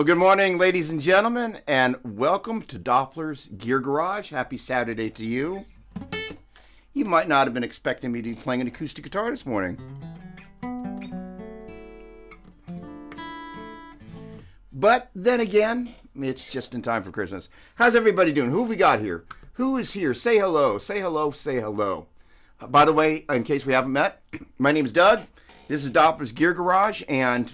Well, good morning, ladies and gentlemen, and welcome to Doppler's Gear Garage. Happy Saturday to you. You might not have been expecting me to be playing an acoustic guitar this morning. But then again, it's just in time for Christmas. How's everybody doing? Who have we got here? Who is here? Say hello. Say hello. Say hello. By the way, in case we haven't met, my name is Doug. This is Doppler's Gear Garage, and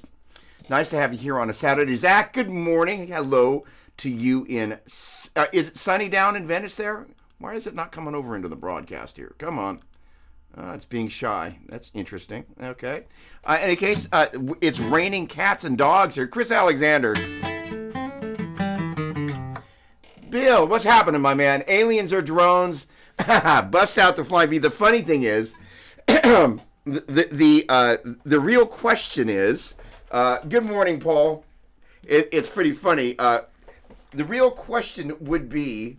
nice to have you here on a Saturday. Zach, good morning. Hello to you in... is it sunny down in Venice there? Why is it not coming over into the broadcast here? Come on. It's being shy. That's interesting. Okay. In any case, it's raining cats and dogs here. Chris Alexander. Bill, what's happening, my man? Aliens or drones? Bust out the flying V. The funny thing is, the real question is... good morning, Paul. It's pretty funny. The real question would be,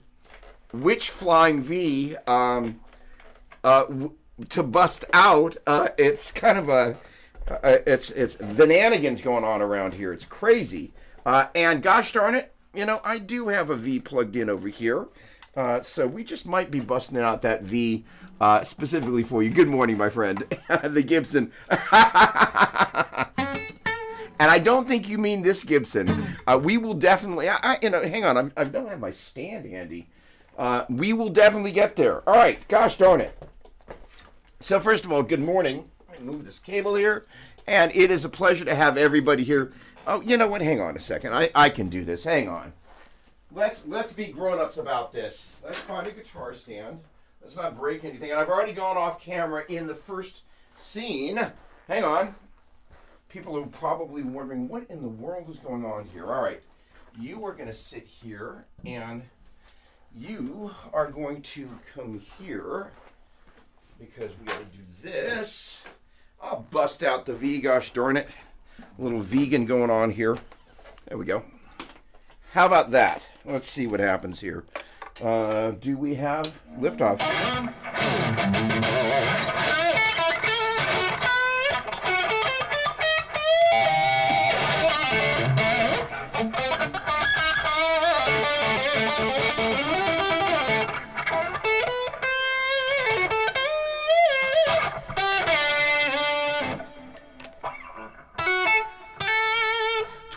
which flying V to bust out? It's kind of it's shenanigans going on around here. It's crazy. And gosh darn it, I do have a V plugged in over here. So we just might be busting out that V specifically for you. Good morning, my friend. The Gibson. And I don't think you mean this Gibson. We will definitely, hang on, I don't have my stand handy. We will definitely get there. All right, gosh darn it. So first of all, good morning. Let me move this cable here. And it is a pleasure to have everybody here. Oh, you know what? Hang on a second. I can do this. Hang on. Let's be grown-ups about this. Let's find a guitar stand. Let's not break anything. And I've already gone off camera in the first scene. Hang on. People are probably wondering, what in the world is going on here? All right, you are going to sit here, and you are going to come here, because we got to do this. I'll bust out the V, gosh darn it. A little vegan going on here. There we go. How about that? Let's see what happens here. Do we have liftoff?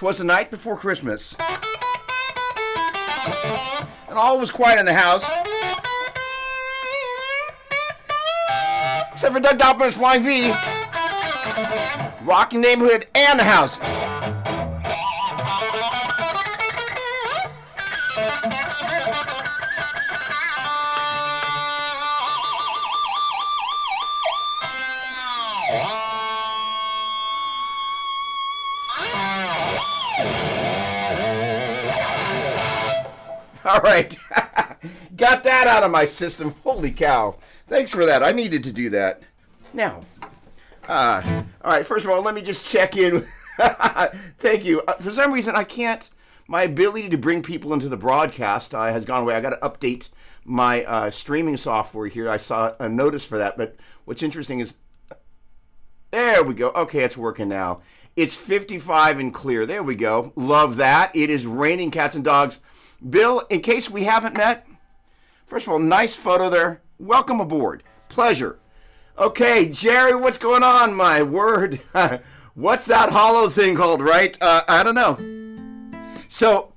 Was the night before Christmas, and all was quiet in the house, except for Doug Doppler's Flying V, rocking neighborhood and the house. All right, got that out of my system. Holy cow. Thanks for that. I needed to do that. Now, all right, first of all, let me just check in. Thank you. For some reason, I can't, my ability to bring people into the broadcast has gone away. I got to update my streaming software here. I saw a notice for that, but what's interesting is, there we go. Okay, it's working now. It's 55 and clear. There we go. Love that. It is raining cats and dogs. Bill, in case we haven't met, first of all, nice photo there. Welcome aboard. Pleasure. Okay, Jerry, what's going on, my word? What's that hollow thing called, right? I don't know. So,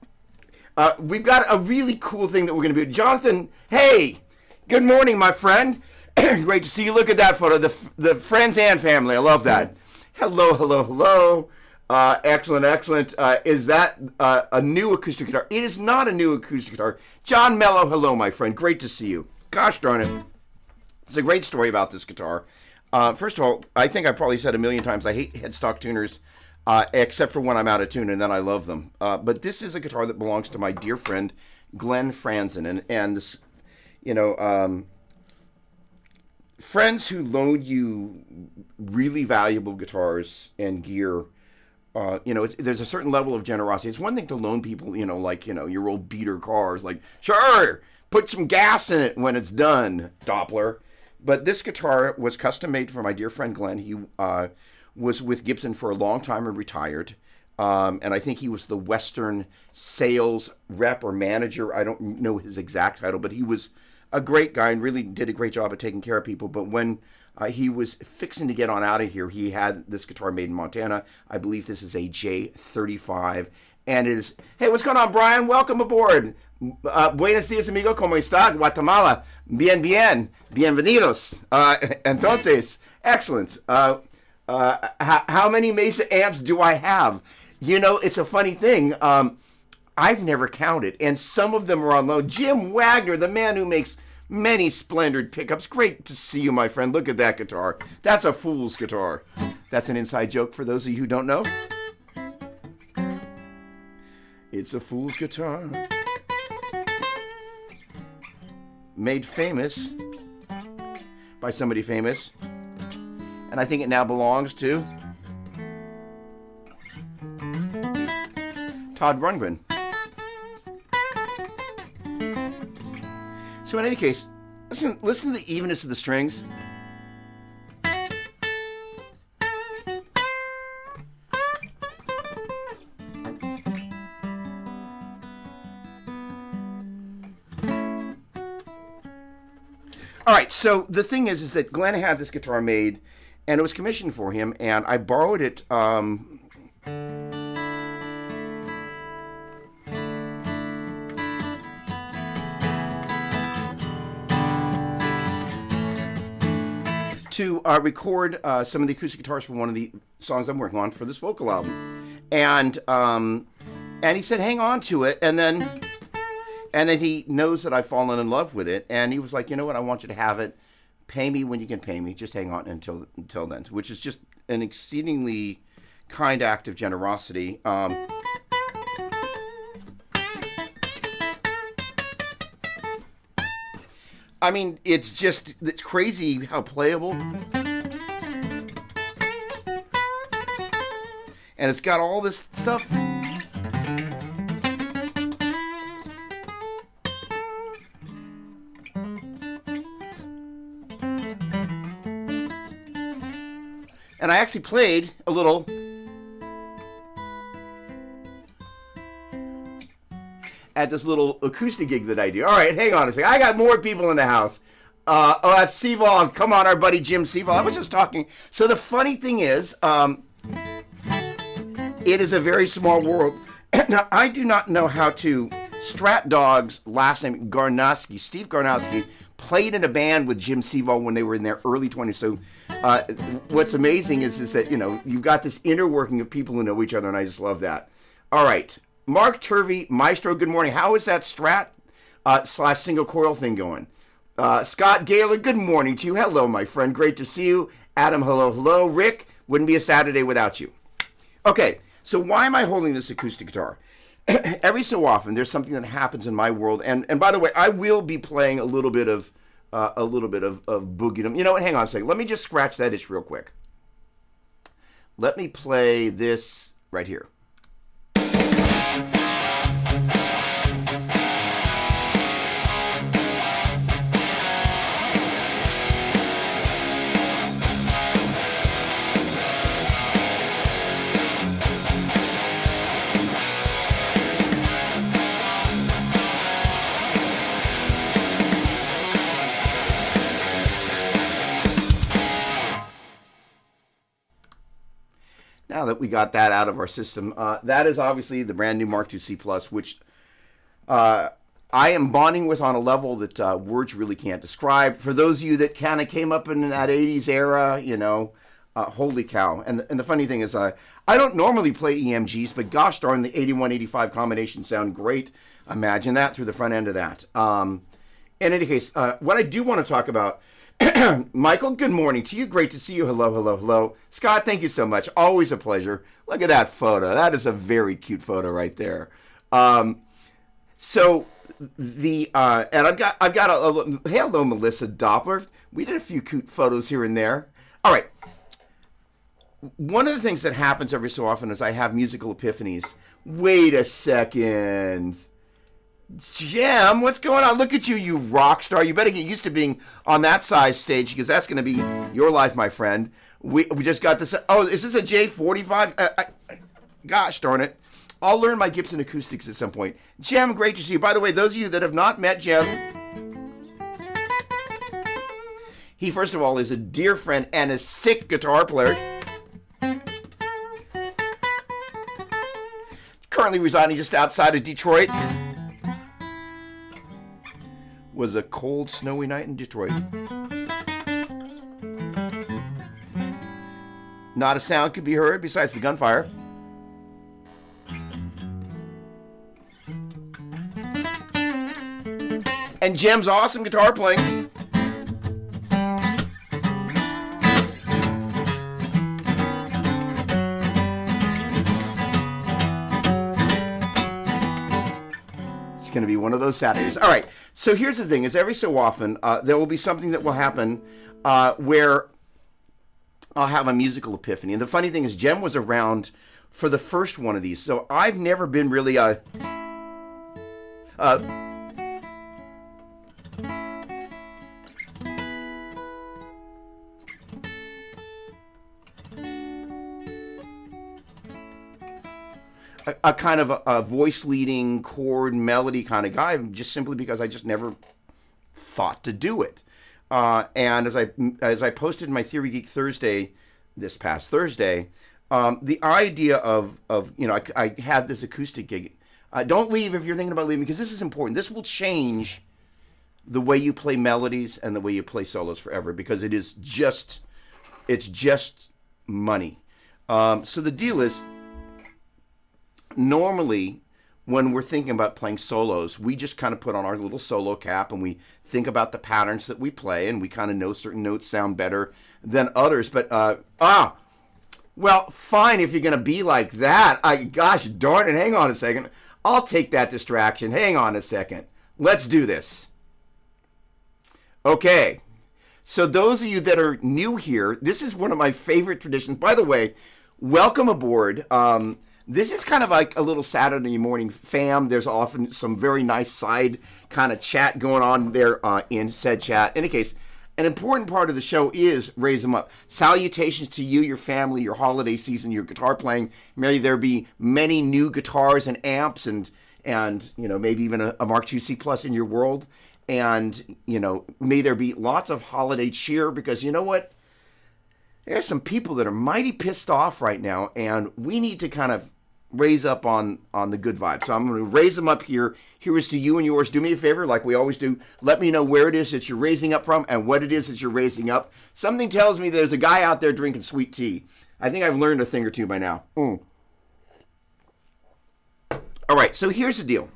we've got a really cool thing that we're going to do. Jonathan, hey, good morning, my friend. Great to see you. Look at that photo. The friends and family. I love that. Hello, hello, hello. Excellent, excellent. Is that a new acoustic guitar? It is not a new acoustic guitar. John Mello, hello, my friend. Great to see you. Gosh darn it. It's a great story about this guitar. First of all, I think I probably said a million times I hate headstock tuners, except for when I'm out of tune, and then I love them. But this is a guitar that belongs to my dear friend, Glenn Franzen. And this, friends who loan you really valuable guitars and gear, there's a certain level of generosity. It's one thing to loan people, your old beater cars, like, sure, put some gas in it when it's done, Doppler. But this guitar was custom made for my dear friend Glenn. He was with Gibson for a long time and retired. And I think he was the Western sales rep or manager. I don't know his exact title, but he was a great guy and really did a great job of taking care of people. But when he was fixing to get on out of here, he had this guitar made in Montana. I believe this is a J35. And it is, hey, what's going on, Brian? Welcome aboard. Buenos dias, amigo. ¿Cómo está? Guatemala. Bien, bien. Bienvenidos. Entonces, excellent. How many Mesa amps do I have? You know, it's a funny thing. I've never counted, and some of them are on loan. Jim Wagner, the man who makes many splendid pickups. Great to see you, my friend. Look at that guitar. That's a fool's guitar. That's an inside joke for those of you who don't know. It's a fool's guitar. Made famous by somebody famous. And I think it now belongs to Todd Rundgren. So in any case, listen to the evenness of the strings. All right, so the thing is that Glenn had this guitar made, and it was commissioned for him, and I borrowed it to record some of the acoustic guitars for one of the songs I'm working on for this vocal album. And he said, hang on to it, and then he knows that I've fallen in love with it, and he was like, you know what, I want you to have it. Pay me when you can pay me. Just hang on until then, which is just an exceedingly kind act of generosity. I mean, it's crazy how playable. And it's got all this stuff. And I actually played a little at this little acoustic gig that I do. All right, hang on a second. I got more people in the house. That's Seval. Come on, our buddy Jim Seval. I was just talking. So the funny thing is, it is a very small world. Now, I do not know how to... Strat Dog's last name, Garnowski, Steve Garnowski, played in a band with Jim Seval when they were in their early 20s. So what's amazing is that, you know, you've got this inner working of people who know each other, and I just love that. All right. Mark Turvey, Maestro, good morning. How is that Strat / single coil thing going? Scott Gaylor, good morning to you. Hello, my friend. Great to see you. Adam, hello, hello. Rick, wouldn't be a Saturday without you. Okay, so why am I holding this acoustic guitar? Every so often, there's something that happens in my world, and by the way, I will be playing a little bit of boogiedom. You know what? Hang on a second. Let me just scratch that itch real quick. Let me play this right here. Now that we got that out of our system, that is obviously the brand new Mark II C+, which I am bonding with on a level that words really can't describe. For those of you that kind of came up in that 80s era, you know, holy cow. And the funny thing is, I don't normally play EMGs, but gosh darn, the 81-85 combinations sound great. Imagine that through the front end of that. In any case, what I do want to talk about, Michael, good morning to you. Great to see you. Hello, hello, hello. Scott, thank you so much. Always a pleasure. Look at that photo. That is a very cute photo right there. So the and I've got a hello, Melissa Doppler. We did a few cute photos here and there. All right. One of the things that happens every so often is I have musical epiphanies. Wait a second. Jim, what's going on? Look at you, you rock star. You better get used to being on that size stage because that's going to be your life, my friend. We just got this. Oh, is this a J45? Gosh darn it. I'll learn my Gibson acoustics at some point. Jem, great to see you. By the way, those of you that have not met Jem, he, first of all, is a dear friend and a sick guitar player. Currently residing just outside of Detroit. Was a cold, snowy night in Detroit. Not a sound could be heard besides the gunfire. And Jem's awesome guitar playing. It's going to be one of those Saturdays. All right. So here's the thing: is every so often there will be something that will happen where I'll have a musical epiphany. And the funny thing is, Jem was around for the first one of these, so I've never been really a kind of a voice leading chord melody kind of guy, just simply because I just never thought to do it. And as I posted in my Theory Geek Thursday this past Thursday, the idea of I have this acoustic gig. Don't leave if you're thinking about leaving, because this is important. This will change the way you play melodies and the way you play solos forever, because it's just money. So the deal is, normally when we're thinking about playing solos, we just kind of put on our little solo cap and we think about the patterns that we play, and we kind of know certain notes sound better than others. But well, fine, if you're going to be like that. Gosh darn it, hang on a second. I'll take that distraction. Hang on a second. Let's do this. Okay. So those of you that are new here, this is one of my favorite traditions. By the way, welcome aboard. This is kind of like a little Saturday morning fam. There's often some very nice side kind of chat going on there in said chat. In any case, an important part of the show is Raise Them Up. Salutations to you, your family, your holiday season, your guitar playing. May there be many new guitars and amps and maybe even a Mark II C Plus in your world. And, may there be lots of holiday cheer, because you know what? There's some people that are mighty pissed off right now, and we need to kind of raise up on the good vibe. So I'm going to raise them up here. Here is to you and yours. Do me a favor, like we always do. Let me know where it is that you're raising up from and what it is that you're raising up. Something tells me there's a guy out there drinking sweet tea. I think I've learned a thing or two by now. All right, so here's the deal.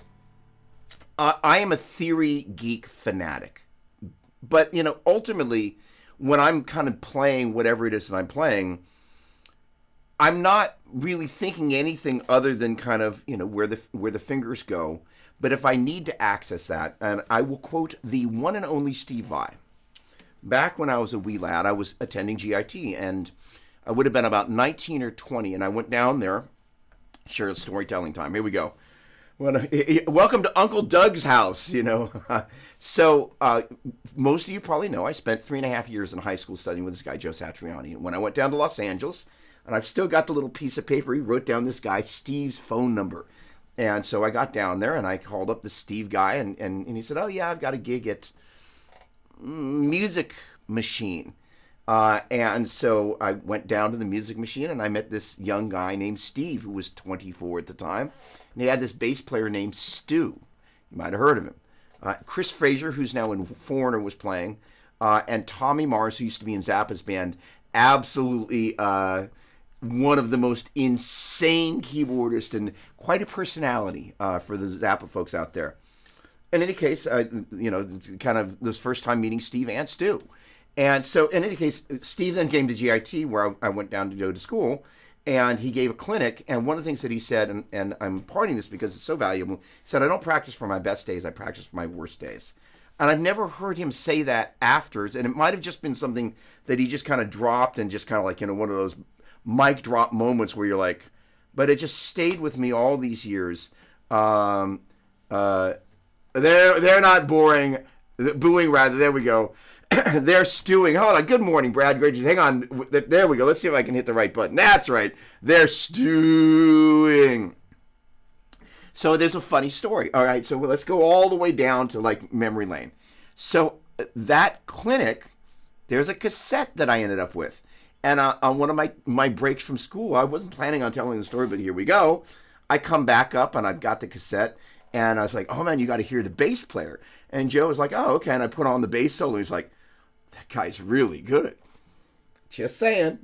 I am a theory geek fanatic. But, ultimately, when I'm kind of playing whatever it is that I'm playing, I'm not really thinking anything other than kind of, where the fingers go. But if I need to access that, and I will quote the one and only Steve Vai. Back when I was a wee lad, I was attending GIT, and I would have been about 19 or 20, and I went down there. Share storytelling time. Here we go. Welcome to Uncle Doug's house, So most of you probably know I spent 3.5 years in high school studying with this guy, Joe Satriani. And when I went down to Los Angeles, and I've still got the little piece of paper, he wrote down this guy, Steve's phone number. And so I got down there and I called up the Steve guy, and he said, oh yeah, I've got a gig at Music Machine. And so I went down to the Music Machine and I met this young guy named Steve, who was 24 at the time. And he had this bass player named Stu. You might have heard of him. Chris Frazier, who's now in Foreigner, was playing. And Tommy Mars, who used to be in Zappa's band. Absolutely one of the most insane keyboardists and quite a personality for the Zappa folks out there. In any case, it's kind of this first time meeting Steve and Stu. And so, in any case, Steve then came to GIT, where I went down to go to school, and he gave a clinic. And one of the things that he said, and I'm imparting this because it's so valuable, he said, I don't practice for my best days, I practice for my worst days. And I've never heard him say that after, and it might have just been something that he just kind of dropped, and just kind of like, one of those mic drop moments where you're like, but it just stayed with me all these years. They're not boring Booing, rather. There we go. They're stewing. Hold on. Good morning, Brad. Great. Hang on. There we go. Let's see if I can hit the right button. That's right. They're stewing. So there's a funny story. All right. So let's go all the way down to like memory lane. So that clinic, there's a cassette that I ended up with. And on one of my breaks from school, I wasn't planning on telling the story, but here we go. I come back up and I've got the cassette. And I was like, oh, man, you got to hear the bass player. And Joe was like, oh, okay. And I put on the bass solo. He's like, that guy's really good. Just saying.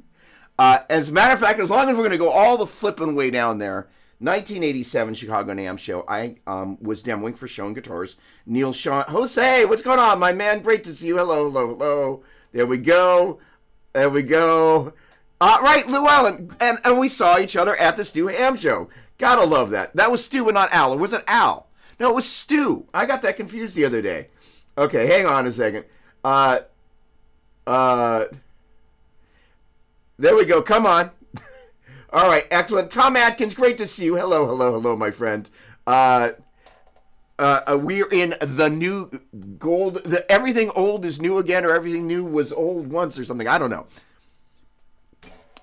As a matter of fact, as long as we're going to go all the flipping way down there, 1987 Chicago NAMM show, I was demoing for Schoen Guitars. Neil Sean, Jose, what's going on, my man? Great to see you. Hello, hello, hello. There we go. There we go. Right, Lou Allen. And we saw each other at the Stu Ham show. Gotta love that. That was Stu and not Al. Or was it Al? No, it was Stu. I got that confused the other day. Okay, hang on a second. There we go. Come on. All right, excellent. Tom Atkins, great to see you. Hello, hello, hello, my friend. We're in the new gold. Everything old is new again, or everything new was old once, or something. I don't know.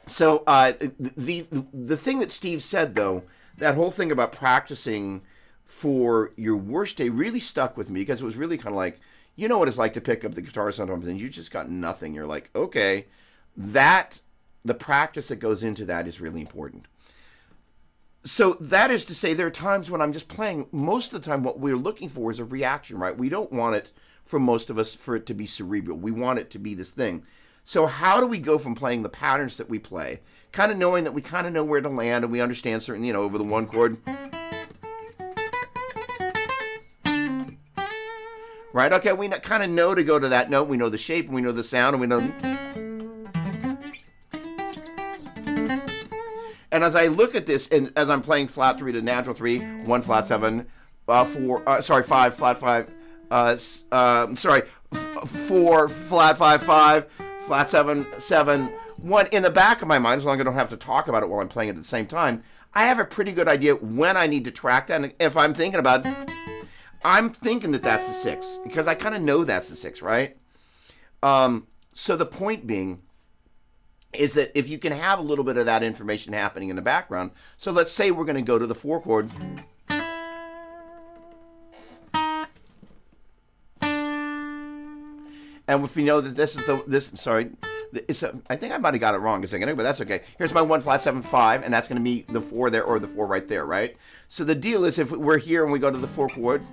So the thing that Steve said, though, that whole thing about practicing for your worst day really stuck with me, because it was really kind of like, you know what it's like to pick up the guitar sometimes and you just got nothing. You're like, okay, the practice that goes into that is really important. So that is to say, there are times when I'm just playing. Most of the time, what we're looking for is a reaction, right? We don't want it, for most of us, for it to be cerebral. We want it to be this thing. So how do we go from playing the patterns that we play, kind of knowing that we kind of know where to land and we understand certain, over the one chord, right? Okay, we kind of know to go to that note. We know the shape, and we know the sound, and we know. And as I look at this, and as I'm playing flat 3 to natural 3, 1 flat 7, 5 flat 5, 4 flat 5 5, flat 7 7, 1. In the back of my mind, as long as I don't have to talk about it while I'm playing it at the same time, I have a pretty good idea when I need to track that. And if I'm thinking about it, I'm thinking that that's the 6, because I kind of know that's the 6, right? So the point being is that if you can have a little bit of that information happening in the background, so let's say we're going to go to the 4 chord. And if we know that this is I think I might have got it wrong a second ago, but that's okay. Here's my 1 flat 7 5, and that's going to be the 4 there, or the 4 right there, right? So the deal is, if we're here and we go to the 4 chord,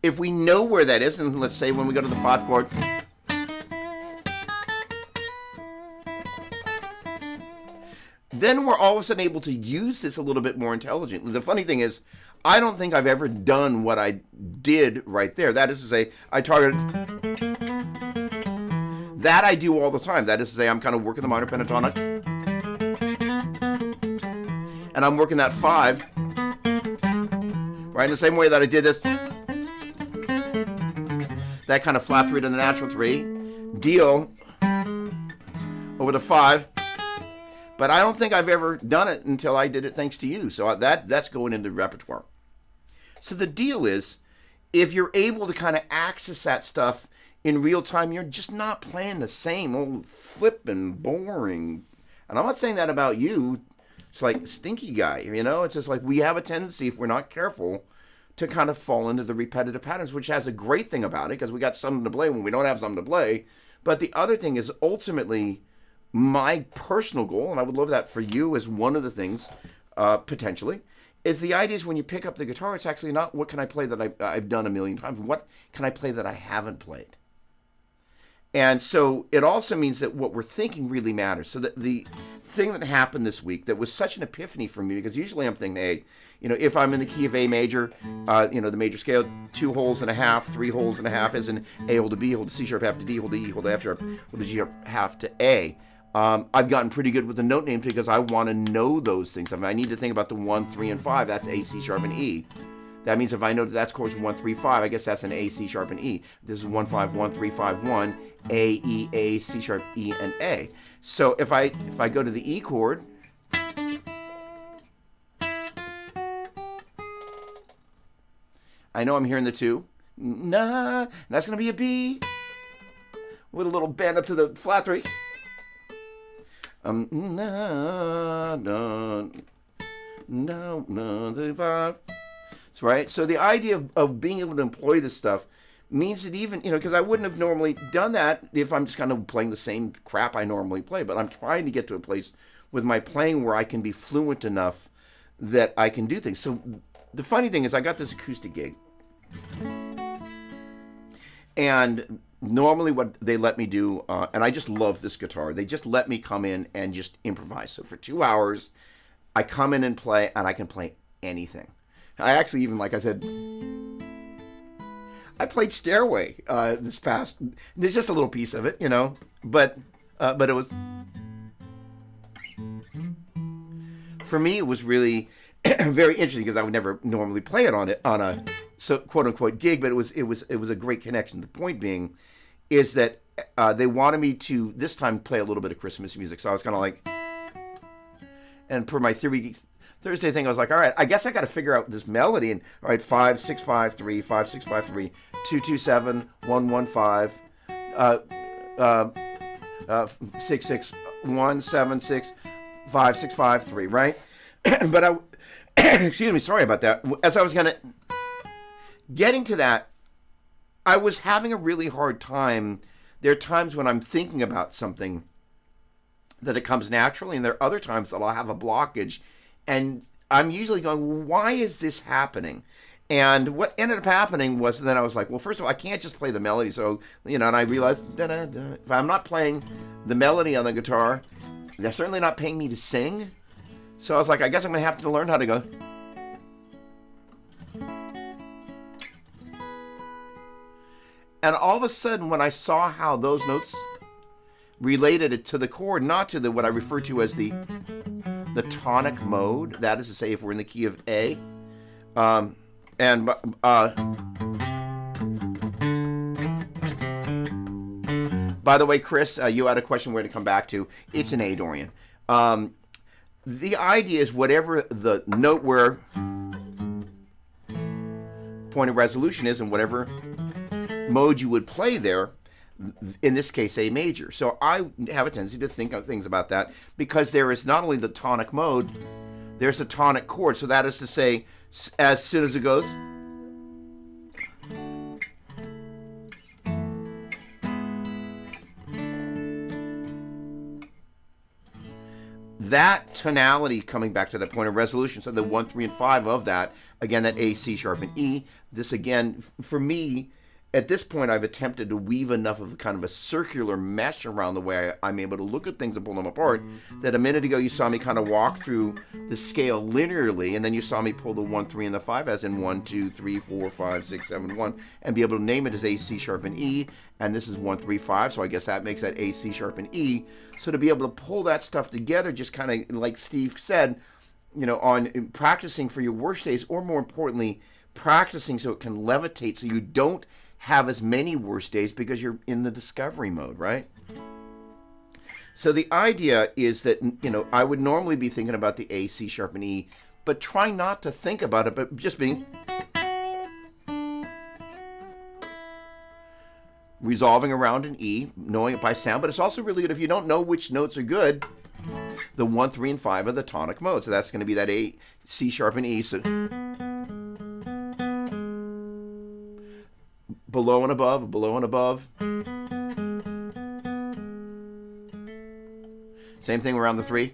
if we know where that is, and let's say when we go to the 5 chord, then we're all of a sudden able to use this a little bit more intelligently. The funny thing is, I don't think I've ever done what I did right there. That is to say, I targeted. That I do all the time. That is to say, I'm kind of working the minor pentatonic. And I'm working that 5. Right, in the same way that I did this. That kind of flat 3 to the natural 3. Deal over the 5. But I don't think I've ever done it until I did it thanks to you. So that's going into the repertoire. So the deal is, if you're able to kind of access that stuff in real time, you're just not playing the same old flipping, boring. And I'm not saying that about you. It's like stinky guy, It's just like we have a tendency, if we're not careful, to kind of fall into the repetitive patterns, which has a great thing about it, because we got something to play when we don't have something to play. But the other thing is, ultimately, my personal goal, and I would love that for you as one of the things, potentially, is the idea is when you pick up the guitar, it's actually not what can I play that I've done a million times. What can I play that I haven't played? And so it also means that what we're thinking really matters. So the thing that happened this week that was such an epiphany for me, because usually I'm thinking, hey, if I'm in the key of A major, the major scale, 2 holes and a half, 3 holes and a half is an A hold to B, hold to C sharp, half to D, hold to E, hold to F sharp, hold to G sharp, half to A. I've gotten pretty good with the note names because I want to know those things. I need to think about the 1, 3, and 5. That's A, C sharp, and E. That means if I know that that's chords 1, 3, 5, I guess that's an A, C sharp, and E. This is 1, 5, 1, 3, 5, 1, A, E, A, C sharp, E, and A. So if I go to the E chord, I know I'm hearing the 2. Na. That's going to be a B with a little bend up to the flat 3. Na, na, no, no, the 5. That's right. So the idea of being able to employ this stuff means that even, because I wouldn't have normally done that if I'm just kind of playing the same crap I normally play. But I'm trying to get to a place with my playing where I can be fluent enough that I can do things. So the funny thing is I got this acoustic gig. And normally what they let me do, and I just love this guitar, they just let me come in and just improvise. So for 2 hours, I come in and play, and I can play anything. I actually even, like I said, I played Stairway this past. There's just a little piece of it, but it was, for me, it was really very interesting because I would never normally play it on a so quote unquote gig, but it was a great connection. The point being is that they wanted me to this time play a little bit of Christmas music, so I was kind of like, and per my Thursday thing, I was like, all right, I guess I got to figure out this melody. And all right, 5 6 5 3 5 6 5 3 2 2 7 1 1 5 6 6 1 7 6 5 6 5 3, right? But I excuse me, sorry about that. As I was getting to that, I was having a really hard time. There are times when I'm thinking about something that it comes naturally, and there are other times that I'll have a blockage, and I'm usually going, why is this happening? And what ended up happening was then I was like, well, first of all, I can't just play the melody. So, and I realized, if I'm not playing the melody on the guitar, they're certainly not paying me to sing. So I was like, I guess I'm going to have to learn how to go. And all of a sudden, when I saw how those notes related it to the chord, not to what I refer to as the tonic mode, that is to say, if we're in the key of A, by the way, Chris, you had a question where to come back to. It's an A, Dorian. The idea is whatever the note where point of resolution is and whatever mode you would play there, in this case, A major. So I have a tendency to think of things about that because there is not only the tonic mode, there's a tonic chord. So that is to say, as soon as it goes, that tonality coming back to that point of resolution, so the 1, 3, and 5 of that, again, that A, C sharp, and E, this again, for me, at this point, I've attempted to weave enough of a kind of a circular mesh around the way I'm able to look at things and pull them apart, that a minute ago you saw me kind of walk through the scale linearly, and then you saw me pull the 1, 3, and the 5 as in 1, 2, 3, 4, 5, 6, 7, 1, and be able to name it as A, C sharp, and E, and this is 1, 3, 5, so I guess that makes that A, C sharp, and E. So to be able to pull that stuff together, just kind of like Steve said, on practicing for your worst days, or more importantly, practicing so it can levitate so you don't have as many worse days because you're in the discovery mode, right? So the idea is that, I would normally be thinking about the A, C sharp, and E, but try not to think about it, but just being resolving around an E, knowing it by sound, but it's also really good if you don't know which notes are good. The 1, 3, and 5 are the tonic mode, so that's going to be that A, C sharp, and E. So below and above, below and above. Same thing around the 3.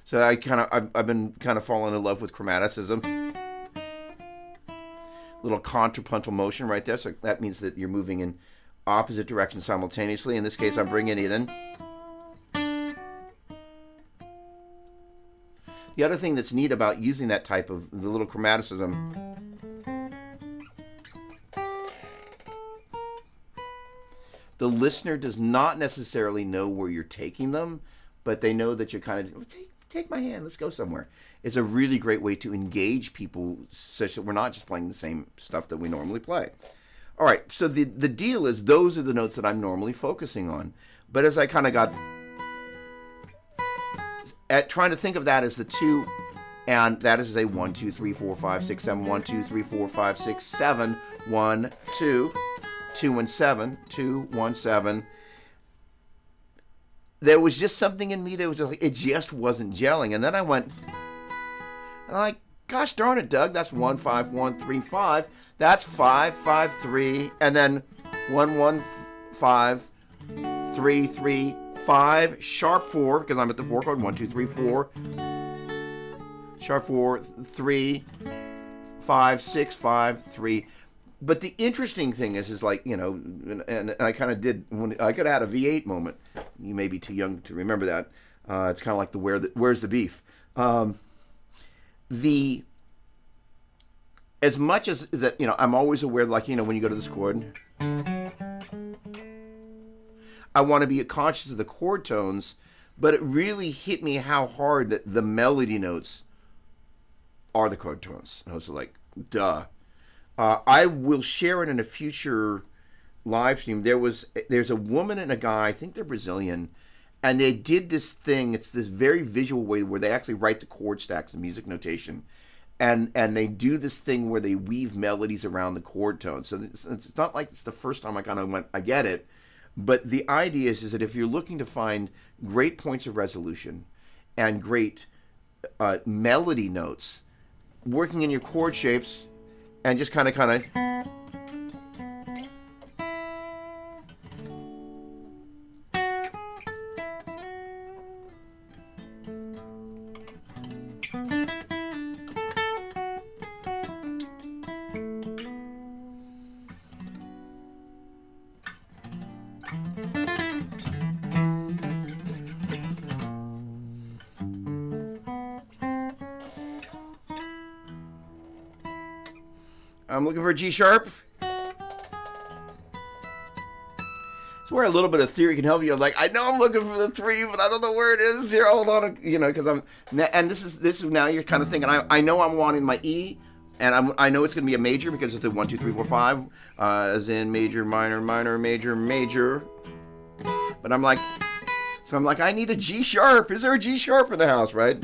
So I've been kind of falling in love with chromaticism. Little contrapuntal motion right there. So that means that you're moving in opposite directions simultaneously. In this case, I'm bringing it in. The other thing that's neat about using that type of the little chromaticism, the listener does not necessarily know where you're taking them, but they know that you're kind of, take my hand, let's go somewhere. It's a really great way to engage people such that we're not just playing the same stuff that we normally play. All right, so the deal is those are the notes that I'm normally focusing on. But as I kind of got at trying to think of that as the two, and that is a 1, 2, 3, 4, 5, 6, 7, 1, 2, 3, 4, 5, 6, 7, 1, 2, 2 and 7, 2, 1, 7. There was just something in me that was like, it just wasn't gelling. And then I went, and I'm like, gosh darn it, Doug, that's 1, 5, 1, 3, 5. That's 5, 5, 3, and then 1, 1, 5, 3, 3, 5, sharp 4, because I'm at the 4 chord, 1, 2, 3, 4, sharp 4, 3, 5, 6, 5, 3. But the interesting thing is like, you know, and I kind of did, when I could have had a V8 moment. You may be too young to remember that. It's kind of like where's the beef? As much as that, you know, I'm always aware, like, you know, when you go to this chord, I want to be conscious of the chord tones, but it really hit me how hard that the melody notes are the chord tones. And I was like, duh. I will share it in a future live stream. There's a woman and a guy, I think they're Brazilian, and they did this thing. It's this very visual way where they actually write the chord stacks in music notation. And they do this thing where they weave melodies around the chord tones. So it's not like it's the first time I kind of went, I get it. But the idea is that if you're looking to find great points of resolution and great melody notes, working in your chord shapes and just kind of I'm looking for a G sharp. It's where a little bit of theory can help you. I'm like, I know I'm looking for the 3, but I don't know where it is. Here, hold on, you know, because and this is now you're kind of thinking, I know I'm wanting my E, and I know it's going to be a major because it's the 1, 2, 3, 4, 5, as in major, minor, minor, major, major. But I'm like, I need a G sharp. Is there a G sharp in the house, right?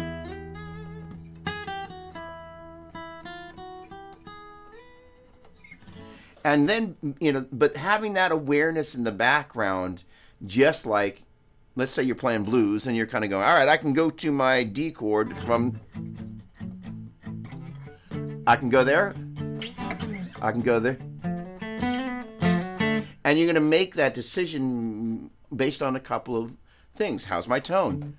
And then, you know, but having that awareness in the background, just like, let's say you're playing blues and you're kind of going, all right, I can go to my D chord I can go there, I can go there. And you're going to make that decision based on a couple of things. How's my tone?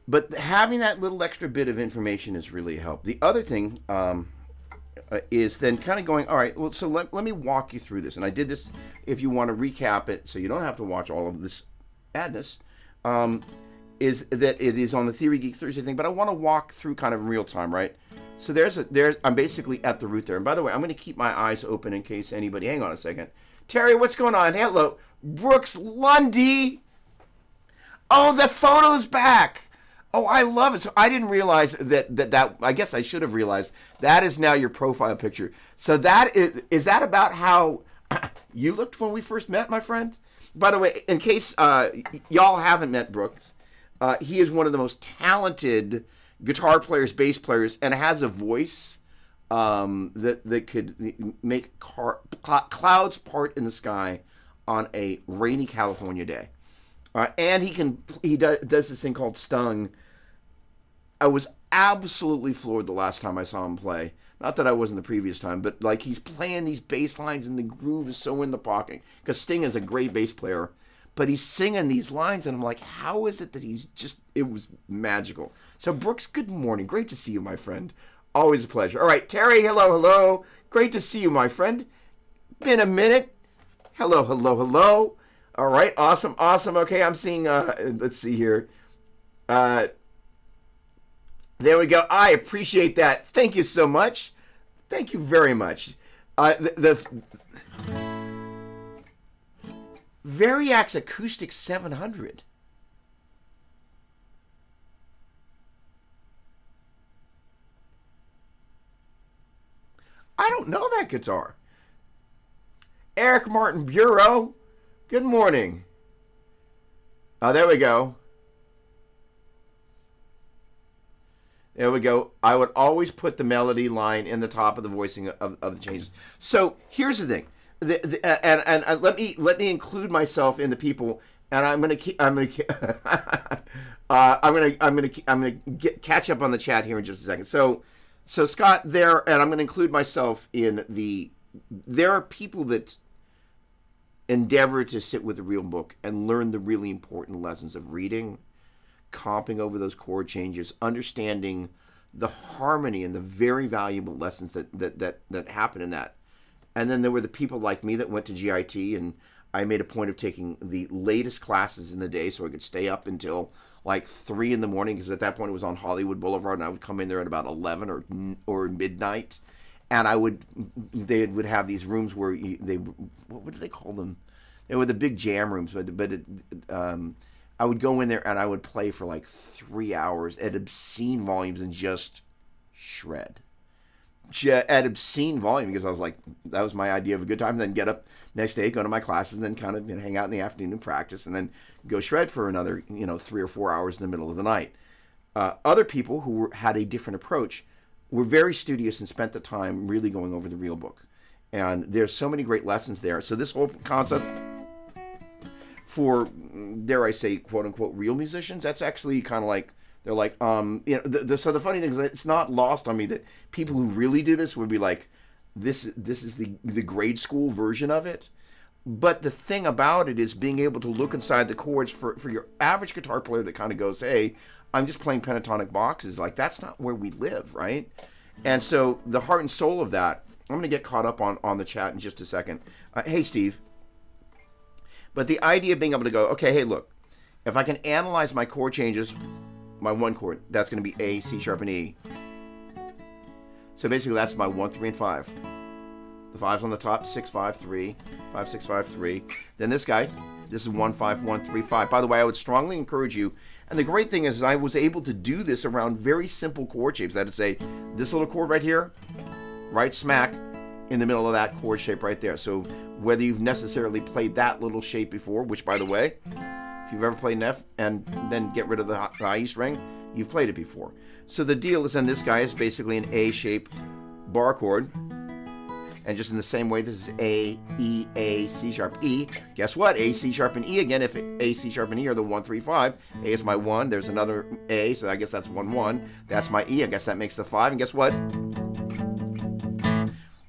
But having that little extra bit of information has really helped. The other thing is then kind of going, all right, well, so let me walk you through this. And I did this, if you want to recap it, so you don't have to watch all of this madness, is that it is on the Theory Geek Thursday thing, but I want to walk through kind of in real time, right? So I'm basically at the root there. And by the way, I'm going to keep my eyes open in case anybody, hang on a second. Terry, what's going on? Hello. Brooks Lundy. Oh, the photo's back. Oh, I love it. So I didn't realize that I guess I should have realized that is now your profile picture. So that is that about how you looked when we first met, my friend? By the way, in case y'all haven't met Brooks, he is one of the most talented guitar players, bass players, and has a voice that could make clouds part in the sky on a rainy California day. And he does this thing called Stung. I was absolutely floored the last time I saw him play. Not that I wasn't the previous time, but like he's playing these bass lines and the groove is so in the pocket. Because Sting is a great bass player, but he's singing these lines and I'm like, how is it that it was magical. So Brooks, good morning. Great to see you, my friend. Always a pleasure. All right, Terry, hello. Great to see you, my friend. Been a minute. Hello. All right, awesome. Okay, I'm seeing, let's see here. There we go. I appreciate that. Thank you so much. Thank you very much. The Variax Acoustic 700. I don't know that guitar. Eric Martin Bureau. Good morning. Oh, there we go. There we go. I would always put the melody line in the top of the voicing of the changes. So here's the thing, and let me include myself in the people, and I'm gonna catch up on the chat here in just a second. So Scott there, and I'm gonna include myself in the. There are people that endeavor to sit with a real book and learn the really important lessons of reading, comping over those chord changes, understanding the harmony and the very valuable lessons that happen in that. And then there were the people like me that went to GIT, and I made a point of taking the latest classes in the day so I could stay up until like 3 in the morning, because at that point it was on Hollywood Boulevard, and I would come in there at about 11 or midnight, and they would have these rooms where what did they call them? They were the big jam rooms, I would go in there and I would play for like 3 hours at obscene volumes and just shred. At obscene volume, because I was like, that was my idea of a good time. And then get up next day, go to my classes, and then kind of hang out in the afternoon and practice, and then go shred for another 3 or 4 hours in the middle of the night. Other people who had a different approach were very studious and spent the time really going over the real book. And there's so many great lessons there. So this whole concept for, dare I say, quote unquote, real musicians, that's actually kind of like, they're like, so the funny thing is that it's not lost on me that people who really do this would be like, this is the grade school version of it. But the thing about it is being able to look inside the chords for your average guitar player that kind of goes, hey, I'm just playing pentatonic boxes. Like, that's not where we live, right? And so the heart and soul of that, I'm going to get caught up on the chat in just a second. Hey, Steve. But the idea of being able to go, okay, hey, look, if I can analyze my chord changes, my one chord, that's going to be A, C sharp, and E. So basically, that's my 1, 3, and 5. The 5's on the top, 6, 5, 3, 5, 6, 5, 3. Then this guy, this is 1, 5, 1, 3, 5. By the way, I would strongly encourage you, and the great thing is I was able to do this around very simple chord shapes. That is, say, this little chord right here, right smack in the middle of that chord shape right there. So whether you've necessarily played that little shape before, which, by the way, if you've ever played an F and then get rid of the high E string, you've played it before. So the deal is, then this guy is basically an A shape bar chord. And just in the same way, this is A, E, A, C sharp, E. Guess what? A, C sharp, and E again. If A, C sharp, and E are the 1, 3, 5, A is my 1. There's another A, so I guess that's 1, 1. That's my E. I guess that makes the 5. And guess what?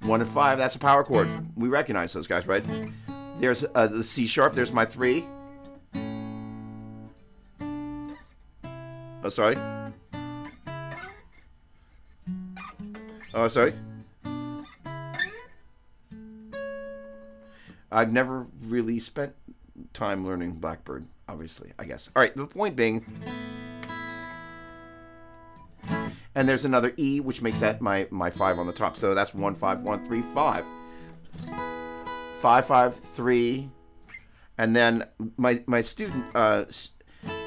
1 and 5, that's a power chord. We recognize those guys, right? There's the C sharp. There's my 3. Oh, sorry. Oh, sorry. I've never really spent time learning Blackbird, obviously, I guess. All right, the point being, and there's another E, which makes that my 5 on the top. So that's 1, 5, 1, 3, 5. 5, 5, 3. And then my student,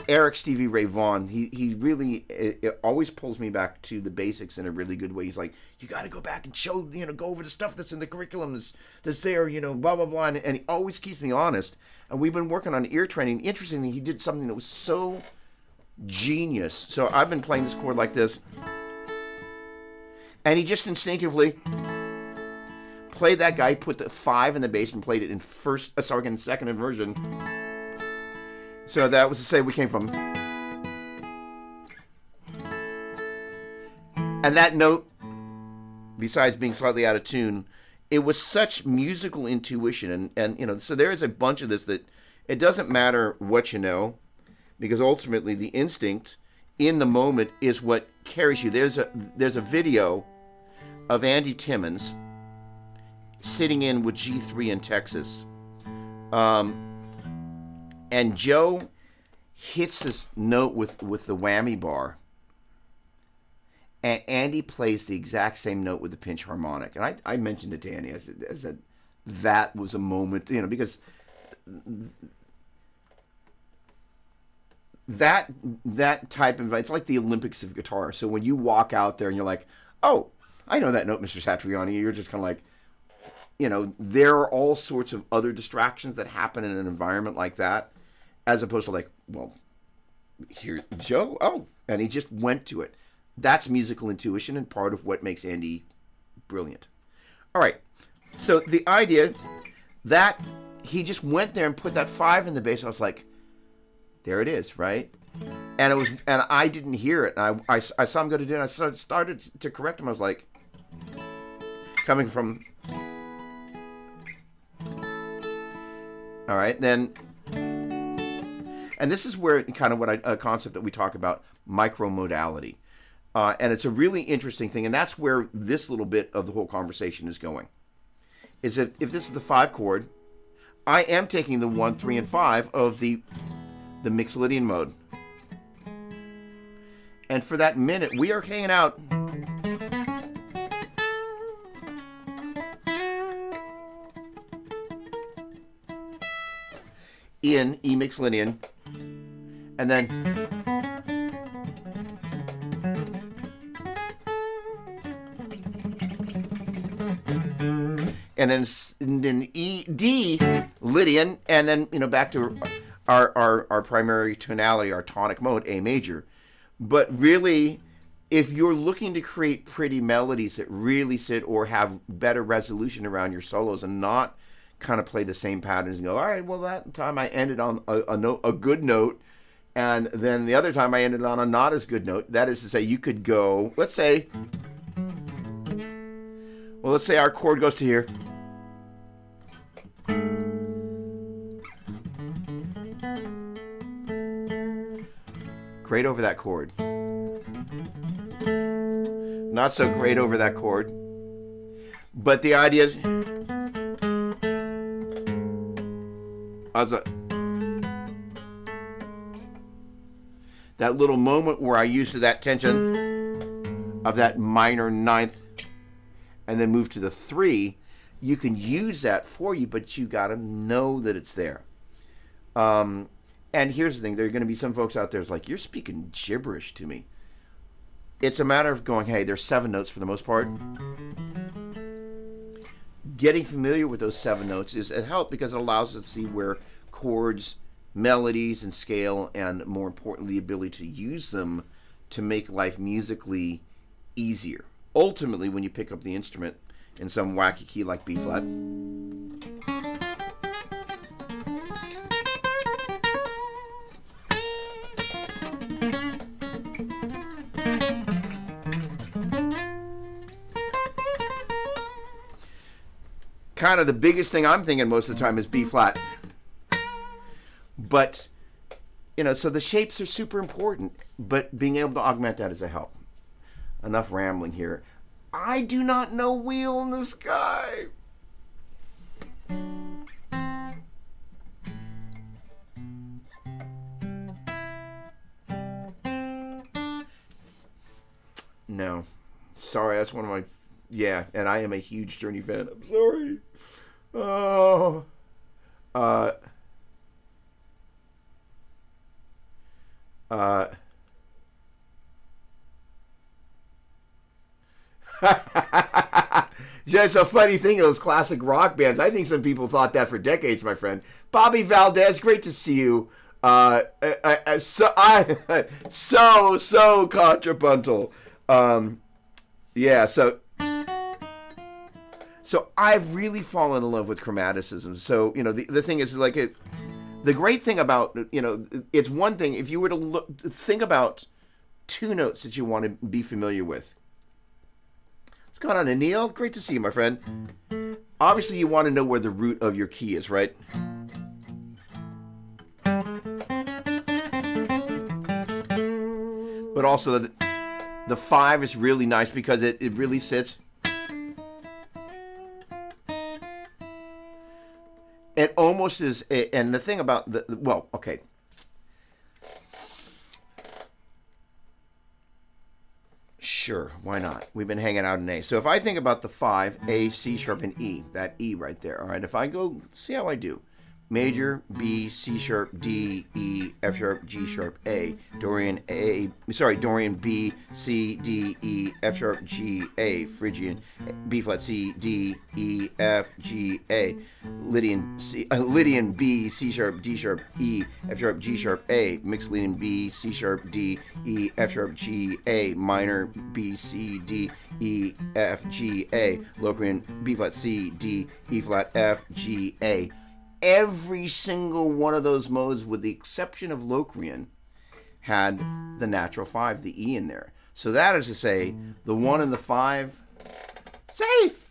Eric Stevie Ray Vaughan, he really, it always pulls me back to the basics in a really good way. He's like, you got to go back and show, go over the stuff that's in the curriculum that's there, blah, blah, blah. And he always keeps me honest. And we've been working on ear training. Interestingly, he did something that was so genius. So I've been playing this chord like this. And he just instinctively played that guy, put the 5 in the bass and played it in second inversion. So that was to say we came from. And that note, besides being slightly out of tune, it was such musical intuition. And so there is a bunch of this that it doesn't matter what you know, because ultimately the instinct in the moment is what carries you. There's a video of Andy Timmons sitting in with G3 in Texas. And Joe hits this note with the whammy bar. and Andy plays the exact same note with the pinch harmonic. And I mentioned it to Andy. I said that was a moment, because that type of, it's like the Olympics of guitar. So when you walk out there and you're like, oh, I know that note, Mr. Satriani, you're just kind of like, there are all sorts of other distractions that happen in an environment like that, as opposed to like, well, here, Joe, oh, and he just went to it. That's musical intuition and part of what makes Andy brilliant. All right, so the idea that he just went there and put that 5 in the bass, I was like, there it is, right? And I didn't hear it. And I saw him go to do it. And I started to correct him. I was like, coming from, all right, then, and this is where kind of a concept that we talk about, micromodality. And it's a really interesting thing. And that's where this little bit of the whole conversation is going. Is if this is the 5 chord, I am taking the 1, 3, and 5 of the Mixolydian mode. And for that minute, we are hanging out in E Mixolydian, and then E D Lydian, and then back to our primary tonality, our tonic mode, A major. But really, if you're looking to create pretty melodies that really sit or have better resolution around your solos and not kind of play the same patterns and go, all right, well, that time I ended on a good note, and then the other time I ended on a not as good note. That is to say, you could go, let's say our chord goes to here. Great over that chord. Not so great over that chord. But the idea is, that little moment where I used that tension of that minor ninth and then move to the 3, you can use that for you, but you got to know that it's there. And here's the thing, there are going to be some folks out there who's like, you're speaking gibberish to me. It's a matter of going, hey, there's 7 notes for the most part. Getting familiar with those 7 notes is a help because it allows us to see where chords, melodies, and scale, and more importantly, the ability to use them to make life musically easier. Ultimately, when you pick up the instrument in some wacky key like B flat, kind of the biggest thing I'm thinking most of the time is B flat. But, so the shapes are super important, but being able to augment that is a help. Enough rambling here. I do not know Wheel in the Sky. No. Sorry, that's one of my... Yeah, and I am a huge Journey fan. I'm sorry. Oh. It's a funny thing, those classic rock bands. I think some people thought that for decades, my friend. Bobby Valdez, great to see you. So contrapuntal. Yeah, so I've really fallen in love with chromaticism. So, the thing is, like, the great thing about, it's one thing, if you were to think about 2 notes that you want to be familiar with. What's going on, Anil? Great to see you, my friend. Obviously, you want to know where the root of your key is, right? But also, the 5 is really nice because it really sits. It almost is, and the thing about okay. Sure, why not? We've been hanging out in A. So if I think about the 5, A, C sharp, and E, that E right there, all right, if I go, see how I do. Major, B, C sharp, D, E, F sharp, G sharp, A. Dorian, B, C, D, E, F sharp, G, A. Phrygian, B flat, C, D, E, F, G, A. Lydian, B, C sharp, D sharp, E, F sharp, G sharp, A. Mixed Lydian, B, C sharp, D, E, F sharp, G, A. Minor, B, C, D, E, F, G, A. Locrian, B flat, C, D, E flat, F, G, A. Every single one of those modes, with the exception of Locrian, had the natural 5, the E in there. So that is to say, the 1 and the 5, safe.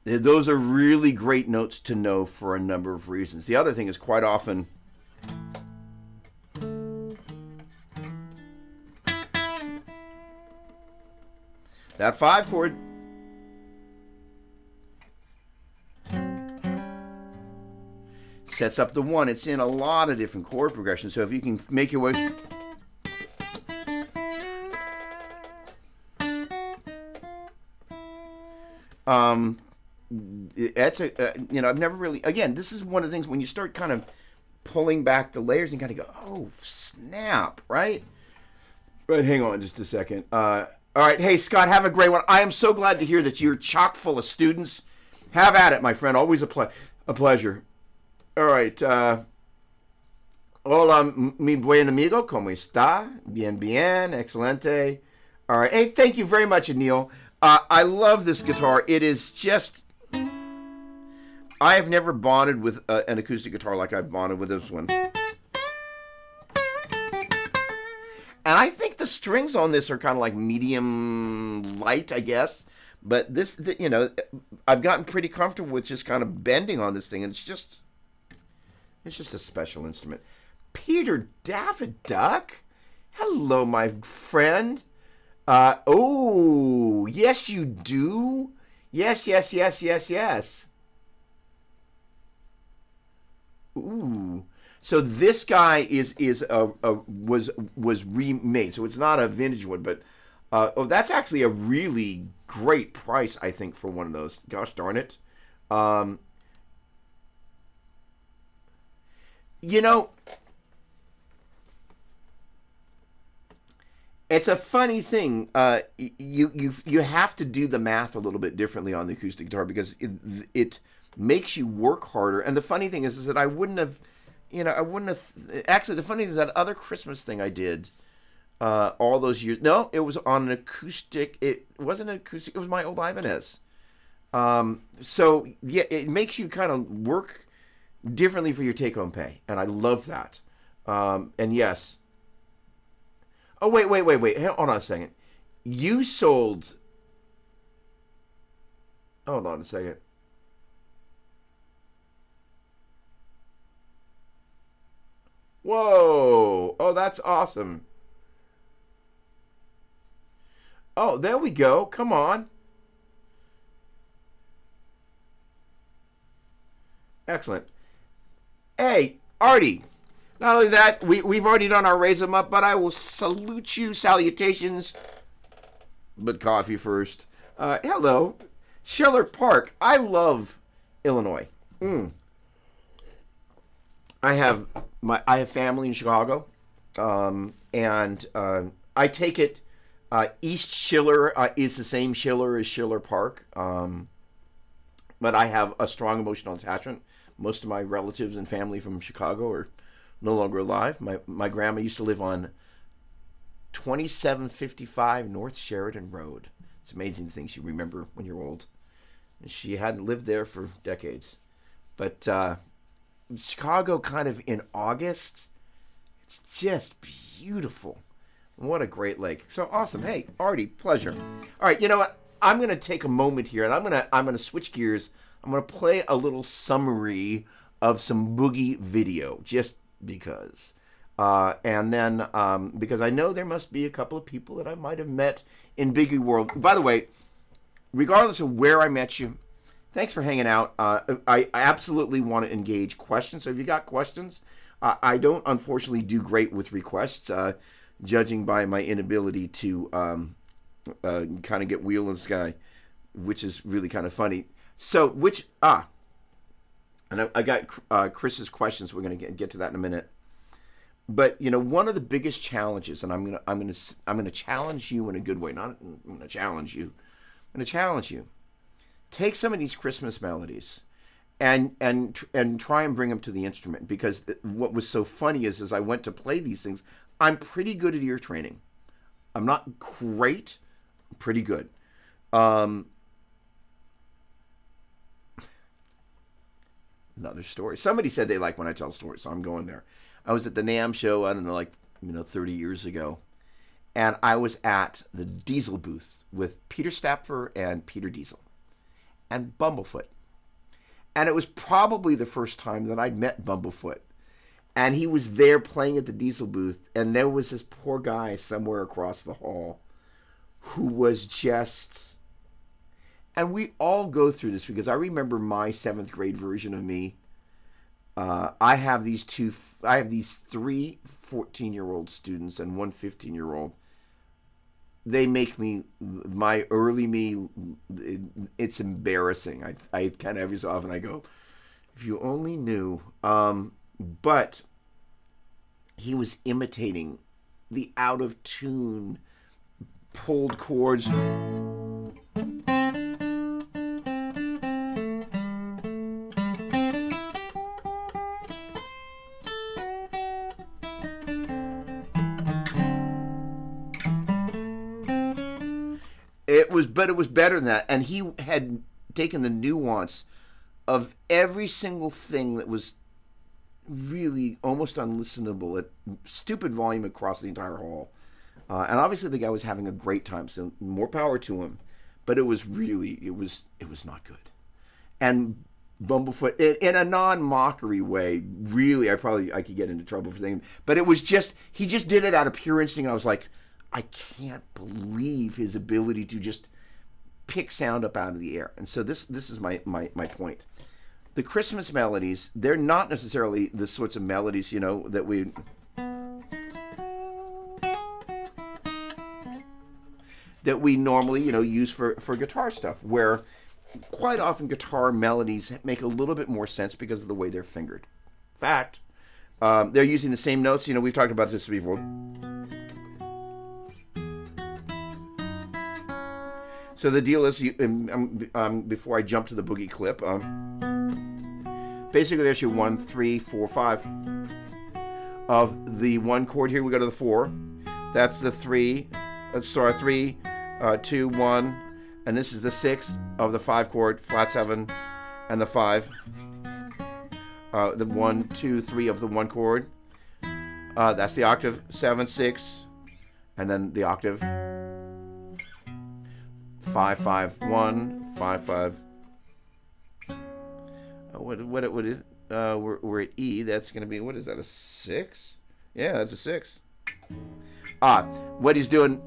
Those are really great notes to know for a number of reasons. The other thing is quite often that 5 chord sets up the 1. It's in a lot of different chord progressions. So if you can make your way, that's I've never really. Again, this is one of the things when you start kind of pulling back the layers and kind of go, oh snap, right? But hang on just a second. All right, hey Scott, have a great one. I am so glad to hear that you're chock full of students. Have at it, my friend. Always a pleasure. All right. Hola, mi buen amigo. ¿Cómo está? Bien, excelente. All right. Hey, thank you very much, Anil. I love this guitar. It is just... I have never bonded with an acoustic guitar like I've bonded with this one. And I think the strings on this are kind of like medium light, I guess. But this, I've gotten pretty comfortable with just kind of bending on this thing. And it's just a special instrument. Peter Daviduck? Hello, my friend. Oh, yes, you do. Yes. Ooh. So this guy was remade. So it's not a vintage one, but that's actually a really great price, I think, for one of those. Gosh darn it. It's a funny thing. You have to do the math a little bit differently on the acoustic guitar because it makes you work harder. And the funny thing is that I wouldn't have. Actually, the funny thing is that other Christmas thing I did all those years. No, it was on an acoustic. It wasn't an acoustic. It was my old Ibanez. So yeah, it makes you kind of work differently for your take-home pay, and I love that. And yes. Oh wait. Hold on a second. You sold. Hold on a second. Whoa! Oh, that's awesome. Oh, there we go. Come on. Excellent. Hey, Artie. Not only that, we've already done our raise them up, but I will salute you. Salutations. But coffee first. Hello. Schiller Park. I love Illinois. I have family in Chicago, and I take it East Schiller is the same Schiller as Schiller Park, but I have a strong emotional attachment. Most of my relatives and family from Chicago are no longer alive. My grandma used to live on 2755 North Sheridan Road. It's amazing things you remember when you're old. She hadn't lived there for decades, but Chicago kind of in August, it's just beautiful. What a great lake. So awesome. Hey, Artie, pleasure. All right, you know what? I'm going to take a moment here and I'm going to switch gears. I'm going to play a little summary of some boogie video just because. And then because I know there must be a couple of people that I might have met in Boogie World. By the way, regardless of where I met you, thanks for hanging out. I absolutely want to engage questions. So if you got questions, I don't unfortunately do great with requests. judging by my inability to kind of get wheel in the sky, which is really kind of funny. So, and I got Chris's questions. We're going to get to that in a minute. But one of the biggest challenges, and I'm gonna challenge you in a good way. Not I'm gonna challenge you. I'm gonna challenge you. Take some of these Christmas melodies, and try and bring them to the instrument. Because what was so funny is, as I went to play these things, I'm pretty good at ear training. I'm not great, I'm pretty good. Another story. Somebody said they like when I tell stories, so I'm going there. I was at the NAMM show, I don't know, 30 years ago. And I was at the Diesel booth with Peter Stapfer and Peter Diesel and Bumblefoot. And it was probably the first time that I'd met Bumblefoot. And he was there playing at the Diesel booth. And there was this poor guy somewhere across the hall who was just... And we all go through this because I remember my 7th grade version of me. I have these 3 14-year-old students and one 15-year-old. They make me, my early me, it's embarrassing. I kind of every so often I go, if you only knew. But he was imitating the out of tune pulled chords. But it was better than that. And he had taken the nuance of every single thing that was really almost unlistenable at stupid volume across the entire hall. And obviously the guy was having a great time, so more power to him. But it was not good. And Bumblefoot, in a non-mockery way, really, I could get into trouble for saying, but it was just, he just did it out of pure instinct. And I was like, I can't believe his ability to just pick sound up out of the air. And so this is my point. The Christmas melodies, they're not necessarily the sorts of melodies, that we normally, use for guitar stuff, where quite often guitar melodies make a little bit more sense because of the way they're fingered. In fact, they're using the same notes. We've talked about this before. So the deal is, before I jump to the boogie clip, basically there's your 1, 3, 4, 5 of the 1 chord here. We go to the 4. That's the 3. Let's start 3, 2, 1, and this is the 6 of the 5 chord, flat 7, and the 5. The 1, 2, 3 of the 1 chord. That's the octave, 7, 6, and then the octave. 5, 5, 1, 5, 5. We're at E. That's going to be, what is that, a 6? Yeah, that's a 6. What he's doing,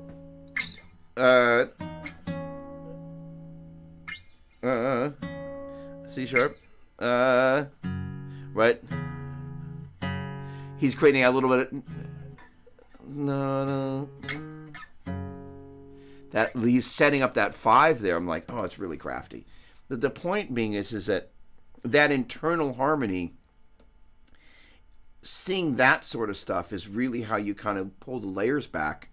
C sharp, right? He's creating a little bit of, no. That he's setting up that 5 there. I'm like, oh, it's really crafty. But the point being is that internal harmony, seeing that sort of stuff is really how you kind of pull the layers back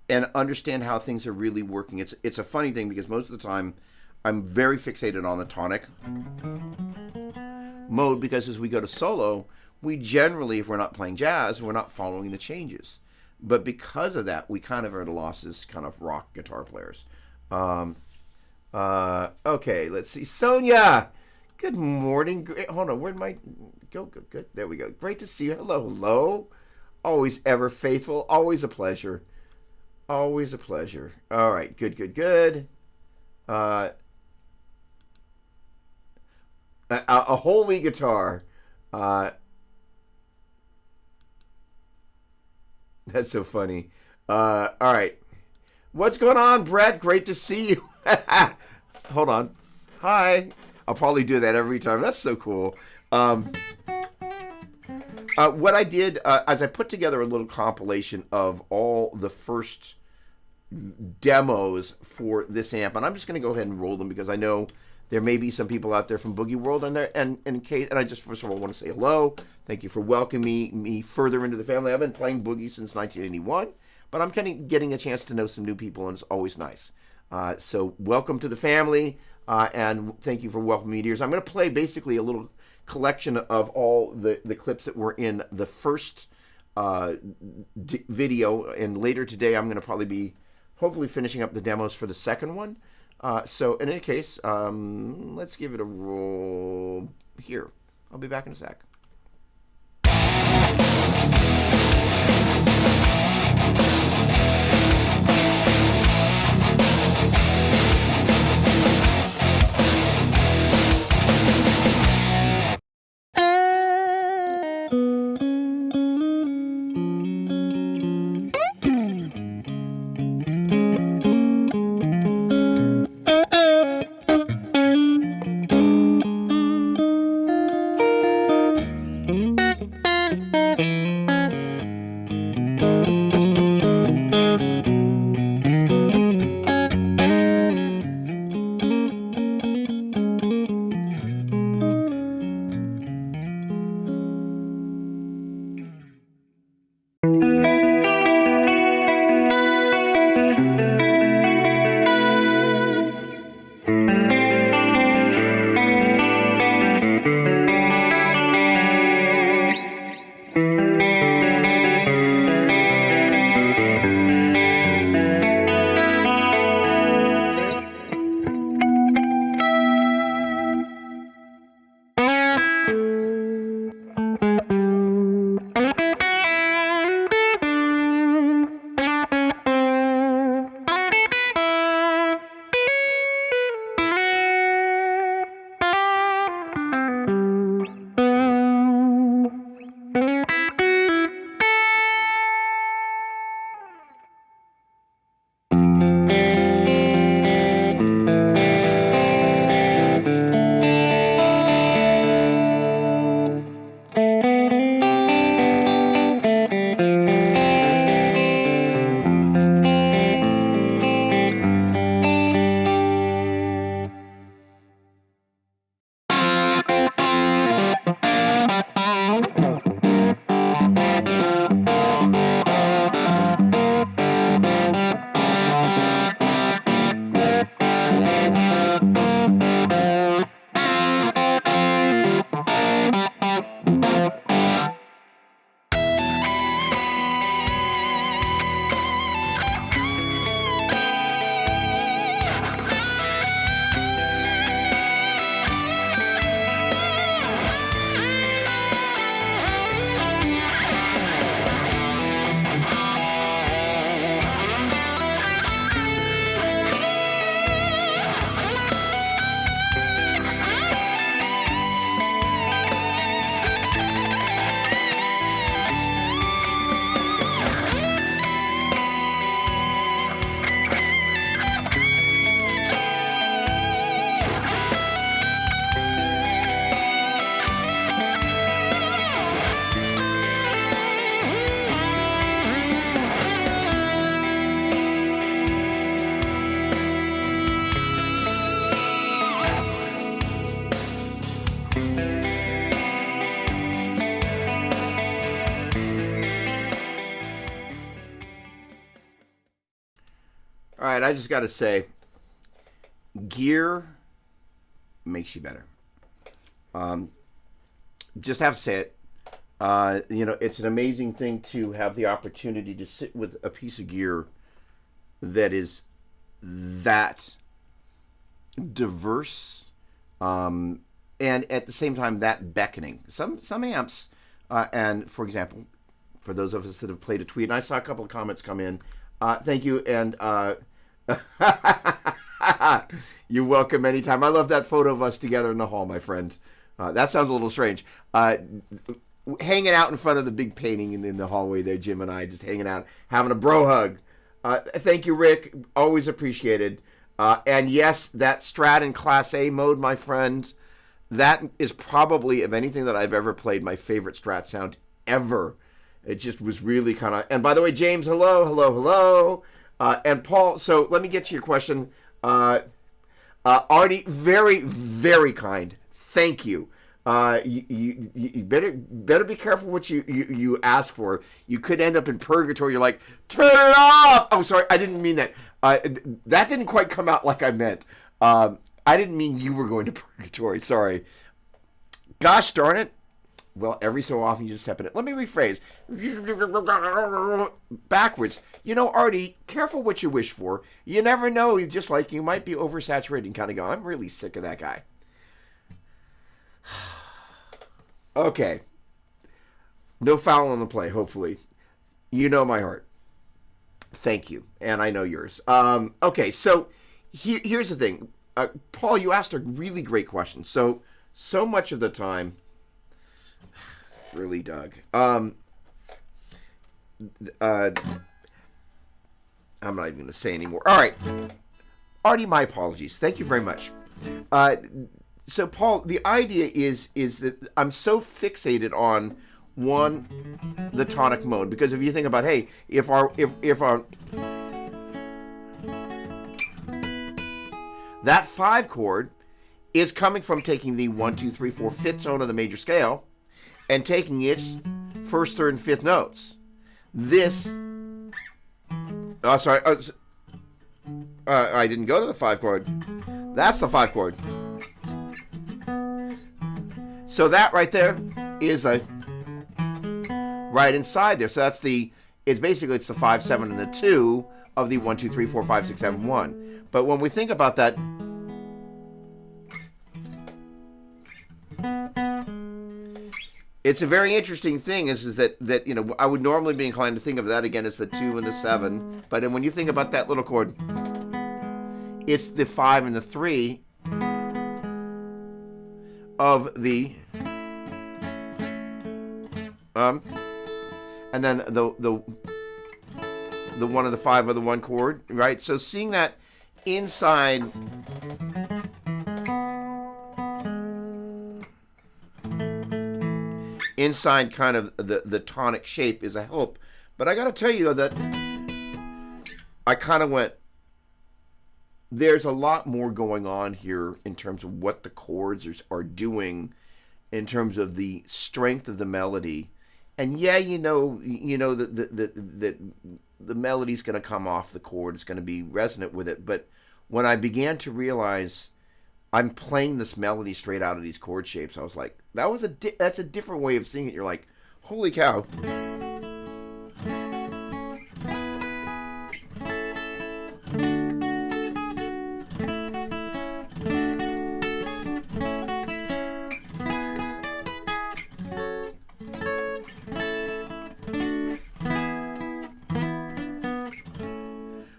and understand how things are really working. It's a funny thing because most of the time I'm very fixated on the tonic mode, because as we go to solo, we generally, if we're not playing jazz, we're not following the changes. But because of that, we kind of are at a loss as kind of rock guitar players. Okay, let's see. Sonia, good morning. Hold on, where'd my... Go. There we go. Great to see you. Hello. Always ever faithful. Always a pleasure. Always a pleasure. All right, good. A holy guitar. That's so funny. All right. What's going on, Brett? Great to see you. Hold on. Hi. I'll probably do that every time. That's so cool. What I did is I put together a little compilation of all the first demos for this amp, and I'm just going to go ahead and roll them because I know there may be some people out there from Boogie World, and in case, and I just first of all want to say hello. Thank you for welcoming me further into the family. I've been playing Boogie since 1981, but I'm kind of getting a chance to know some new people, and it's always nice. So welcome to the family, and thank you for welcoming me to yours. I'm going to play basically a little collection of all the clips that were in the first video, and later today I'm going to probably be hopefully finishing up the demos for the second one. So in any case, let's give it a roll here. I'll be back in a sec. All right, I just got to say, gear makes you better. Just have to say it. It's an amazing thing to have the opportunity to sit with a piece of gear that is that diverse, and at the same time that beckoning. Some amps, and for example, for those of us that have played a tweet, and I saw a couple of comments come in. Thank you, and you're welcome anytime. I love that photo of us together in the hall, my friend. That sounds a little strange. Hanging out in front of the big painting in the hallway there, Jim and I, just hanging out, having a bro hug. Thank you, Rick. Always appreciated. And yes, that Strat in Class A mode, my friend, that is probably, of anything that I've ever played, my favorite Strat sound ever. It just was really kind of. And by the way, James, hello. And Paul, so let me get to your question. Artie, very, very kind. Thank you. You better be careful what you ask for. You could end up in purgatory. You're like, turn it off. Oh, sorry, I didn't mean that. That didn't quite come out like I meant. I didn't mean you were going to purgatory. Sorry. Gosh darn it. Well, every so often you just step in it. Let me rephrase. Backwards. Artie, careful what you wish for. You never know. Just like you might be oversaturated and kind of go, I'm really sick of that guy. Okay. No foul on the play, hopefully. You know my heart. Thank you. And I know yours. Okay, so here's the thing. Paul, you asked a really great question. So much of the time... Really, Doug. I'm not even going to say anymore. All right. Artie, my apologies. Thank you very much. So, Paul, the idea is that I'm so fixated on the tonic mode, because if you think about, hey, if our that 5 chord is coming from taking the 1, 2, 3, 4, 5th tone of the major scale and taking its 1st, 3rd, and 5th notes. This, I didn't go to the 5 chord. That's the 5 chord. So that right there is right inside there. So that's it's the 5, 7, and the 2 of the 1, 2, 3, 4, 5, 6, 7, 1. But when we think about that, it's a very interesting thing is that I would normally be inclined to think of that again as the 2 and the 7, but when you think about that little chord, it's the 5 and the 3 of the and then the 1 of the 5 of the 1 chord, right? So seeing that inside kind of the tonic shape is a help. But I got to tell you that I kind of went, there's a lot more going on here in terms of what the chords are doing in terms of the strength of the melody. And yeah, that the melody's going to come off the chord. It's going to be resonant with it. But when I began to realize I'm playing this melody straight out of these chord shapes, I was like, that's a different way of seeing it. You're like, holy cow.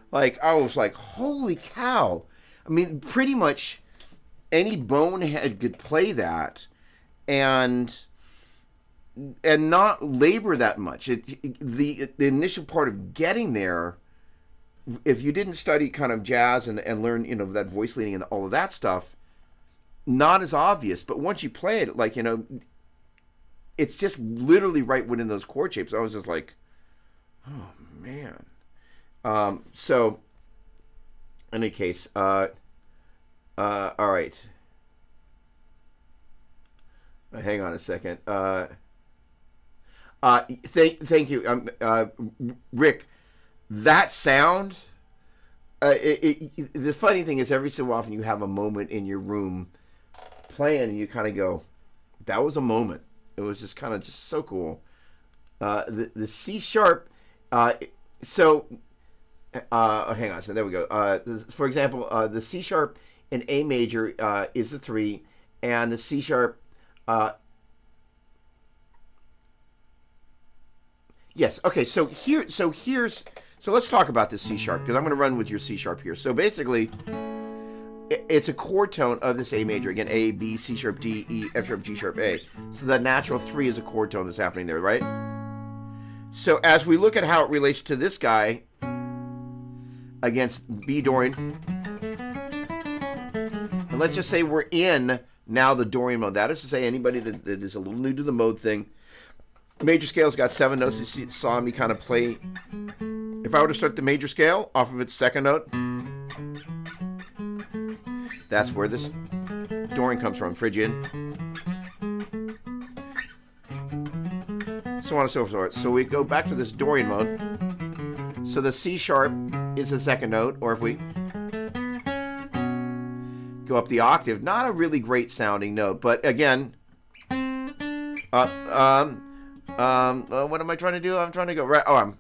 Like, I was like, holy cow. I mean, pretty much any bonehead could play that and not labor that much. The initial part of getting there, if you didn't study kind of jazz and learn, that voice leading and all of that stuff, not as obvious. But once you play it, like, it's just literally right within those chord shapes. I was just like, oh, man. So, in any case, all right. Hang on a second. Thank you, Rick. That sound. The funny thing is, every so often you have a moment in your room playing, and you kind of go, "That was a moment." It was just kind of so cool. The C sharp. So. Hang on. So there we go. For example, the C sharp in A major is the 3, and the C sharp. Yes. Okay. So let's talk about the C sharp, because I'm going to run with your C sharp here. So basically, it's a chord tone of this A major. Again, A, B, C sharp, D, E, F sharp, G sharp, A. So the natural 3 is a chord tone that's happening there, right? So as we look at how it relates to this guy against B Dorian, and let's just say we're in now the Dorian mode. That is to say, anybody that is a little new to the mode thing, Major scale's got 7 notes. You saw me kind of play. If I were to start the major scale off of its second note, that's where this Dorian comes from, Phrygian. So on and so forth. So we go back to this Dorian mode. So the C sharp is the second note, or if we go up the octave, not a really great sounding note, but again, what am I trying to do? I'm trying to go right. Oh, I'm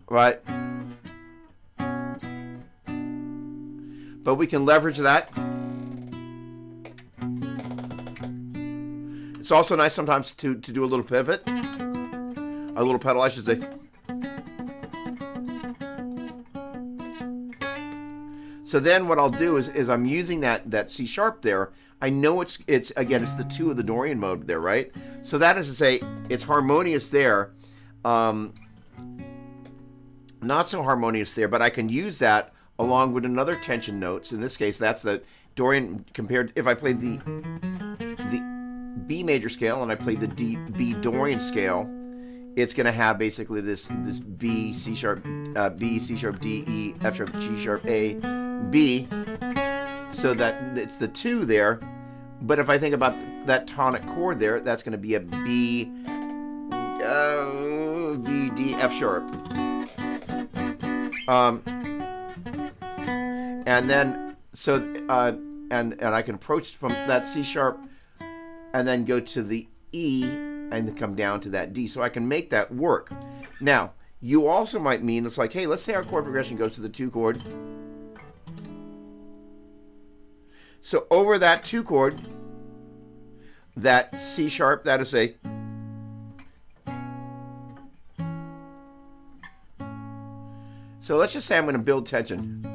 right. But we can leverage that. It's also nice sometimes to do a little pivot, a little pedal, I should say. So then what I'll do is I'm using that C sharp there. I know it's again, it's the 2 of the Dorian mode there, right? So that is to say, it's harmonious there. Not so harmonious there, but I can use that along with another tension notes. In this case, that's the Dorian compared. If I played the B major scale and I played the B Dorian scale, it's going to have basically this B, C sharp, B, C sharp, D, E, F sharp, G sharp, A, B, so that it's the 2 there. But if I think about that tonic chord there, that's going to be a B, B, D, F sharp. And then, so, and I can approach from that C sharp and then go to the E and come down to that D. So I can make that work. Now, you also might mean, it's like, hey, let's say our chord progression goes to the 2 chord. So over that 2 chord, that C sharp, that is a, so let's just say I'm going to build tension.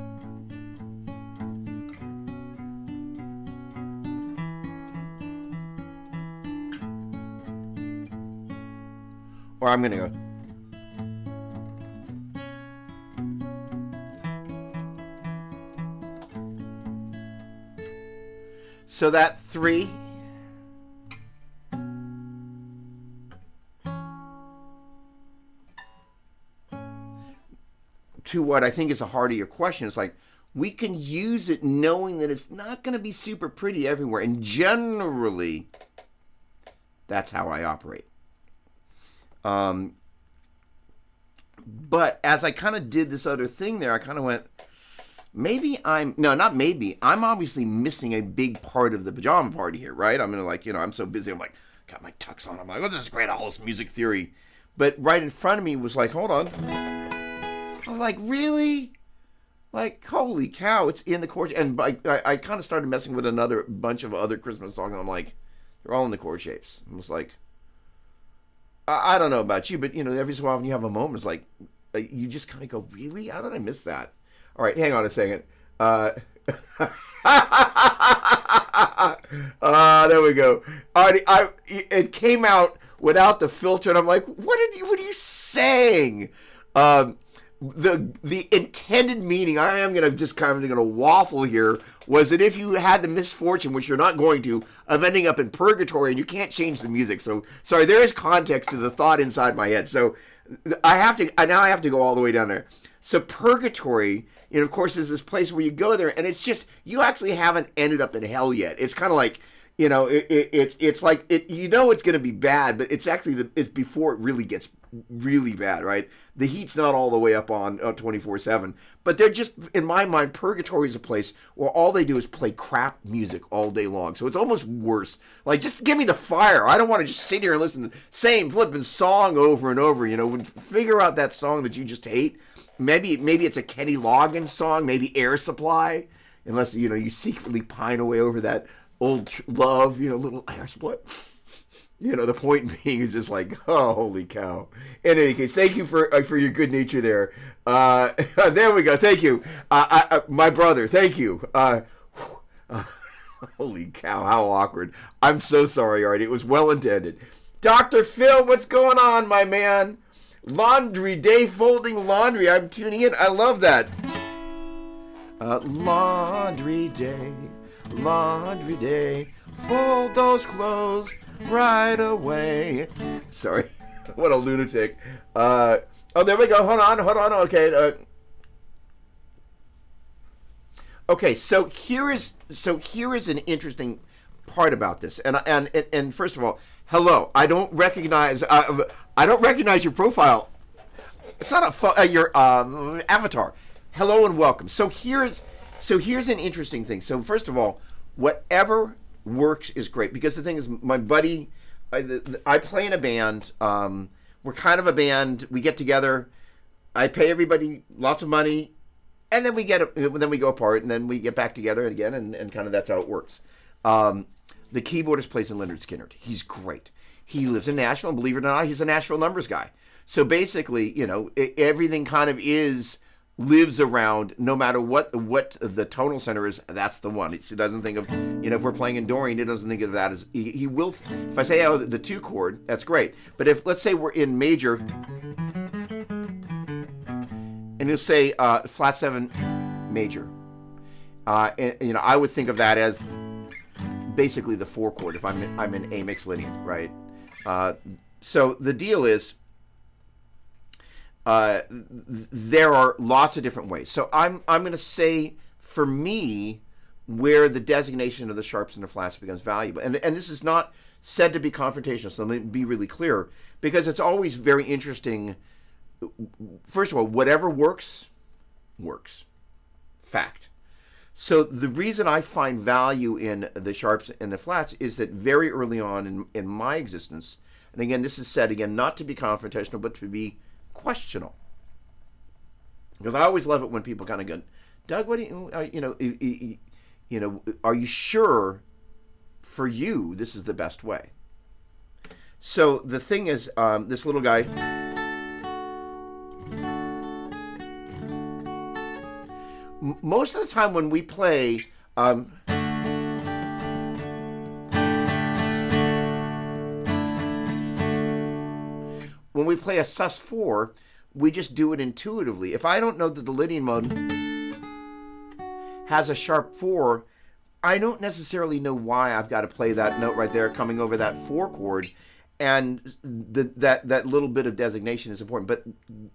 Or I'm going to go. So that 3 to what I think is the heart of your question is like, we can use it knowing that it's not going to be super pretty everywhere. And generally, that's how I operate. But as I kind of did this other thing there, I kind of went, not maybe, I'm obviously missing a big part of the pajama party here, right? I'm gonna like, I'm so busy, I'm like, got my tux on, I'm like, oh, this is great, all this music theory. But right in front of me was like, hold on. I'm like, really? Like, holy cow, it's in the chord. And I kind of started messing with another bunch of other Christmas songs, and I'm like, they're all in the chord shapes. I was like, I don't know about you, but, every so often you have a moment, it's like, you just kind of go, really? How did I miss that? All right, hang on a second. There we go. It came out without the filter, and I'm like, what are you saying? The intended meaning, I am gonna just kind of gonna waffle here, was that if you had the misfortune, which you're not going to, of ending up in purgatory and you can't change the music. So sorry, there is context to the thought inside my head. So now I have to go all the way down there. So purgatory, of course, is this place where you go there, and it's just, you actually haven't ended up in hell yet. It's kind of like, it's like, it's going to be bad, but it's actually, it's before it really gets really bad, right? The heat's not all the way up on 24/7, but they're just, in my mind, purgatory is a place where all they do is play crap music all day long. So it's almost worse. Like, just give me the fire. I don't want to just sit here and listen to the same flipping song over and over. Figure out that song that you just hate. Maybe it's a Kenny Loggins song, maybe Air Supply, unless, you secretly pine away over that old love, little Air Supply. The point being is just like, oh, holy cow. In any case, thank you for your good nature there. There we go. Thank you. My brother, thank you. Holy cow, how awkward. I'm so sorry, Artie. It was well intended. Dr. Phil, what's going on, my man? Laundry day, folding laundry. I'm tuning in. I love that. Laundry day, fold those clothes. right away. Sorry, what a lunatic. Oh, there we go. Hold on. Okay. Okay, so here is an interesting part about this, and first of all, hello. I don't recognize your profile. It's not your avatar. Hello and welcome. So here's an interesting thing. So first of all, whatever works is great, because the thing is, my buddy, I play in a band. We're kind of a band. We get together. I pay everybody lots of money. And then we go apart, and then we get back together again, and kind of that's how it works. The keyboardist plays in Leonard Skinner. He's great. He lives in Nashville, and believe it or not, he's a Nashville numbers guy. So basically, everything kind of lives around, no matter what the tonal center is, that's the one. It doesn't think of, if we're playing in Dorian, it doesn't think of that as, he will, if I say, the 2 chord, that's great. But if, let's say we're in major, and you'll say flat 7 major. And, I would think of that as basically the 4 chord if I'm in A mixed linear, right? So the deal is, there are lots of different ways. So I'm going to say, for me, where the designation of the sharps and the flats becomes valuable, and this is not said to be confrontational. So let me be really clear, because it's always very interesting. First of all, whatever works. Fact. So the reason I find value in the sharps and the flats is that very early on in my existence, and again, this is said, again, not to be confrontational, but to be questionable. Because I always love it when people kind of go, Doug, what do are you sure for you this is the best way? So the thing is, this little guy, most of the time when we play, a sus4, we just do it intuitively. If I don't know that the Lydian mode has a sharp 4, I don't necessarily know why I've got to play that note right there coming over that 4 chord, and that little bit of designation is important. But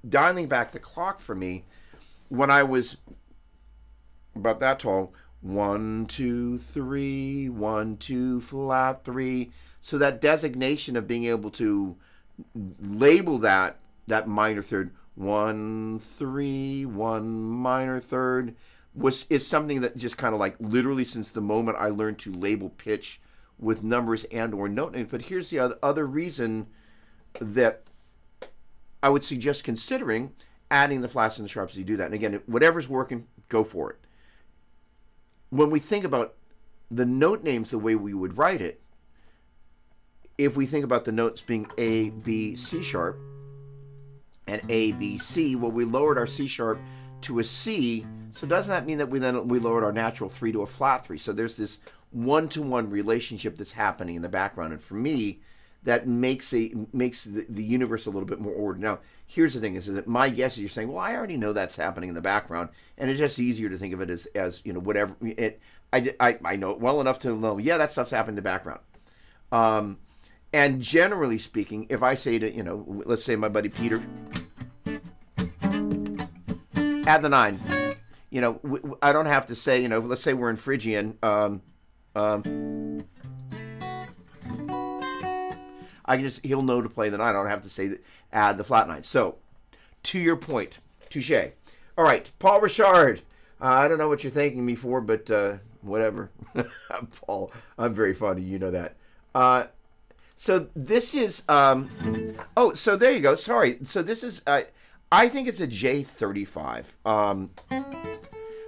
dialing back the clock for me, when I was about that tall, 1 2 3 1 2 flat 3, so that designation of being able to label that minor third, 1 3 1 minor third, is something that just kind of like literally since the moment I learned to label pitch with numbers and or note names. But here's the other reason that I would suggest considering adding the flats and the sharps as you do that. And again, whatever's working, go for it. When we think about the note names the way we would write it, if we think about the notes being A, B, C sharp, and A, B, C, well, we lowered our C sharp to a C, so doesn't that mean that we lowered our natural 3 to a flat 3? So there's this one-to-one relationship that's happening in the background, and for me, that makes the universe a little bit more ordered. Now, here's the thing: is that my guess is you're saying, well, I already know that's happening in the background, and it's just easier to think of it as whatever it. I know it well enough to know, yeah, that stuff's happening in the background. And generally speaking, if I say to let's say my buddy Peter, add the 9. I don't have to say, let's say we're in Phrygian. He'll know to play the 9. I don't have to say add the flat 9. So, to your point, touche. All right, Paul Richard. I don't know what you're thanking me for, but whatever. Paul, I'm very fond of you, know that. So this is, so there you go. Sorry. So this is, I think it's a J35.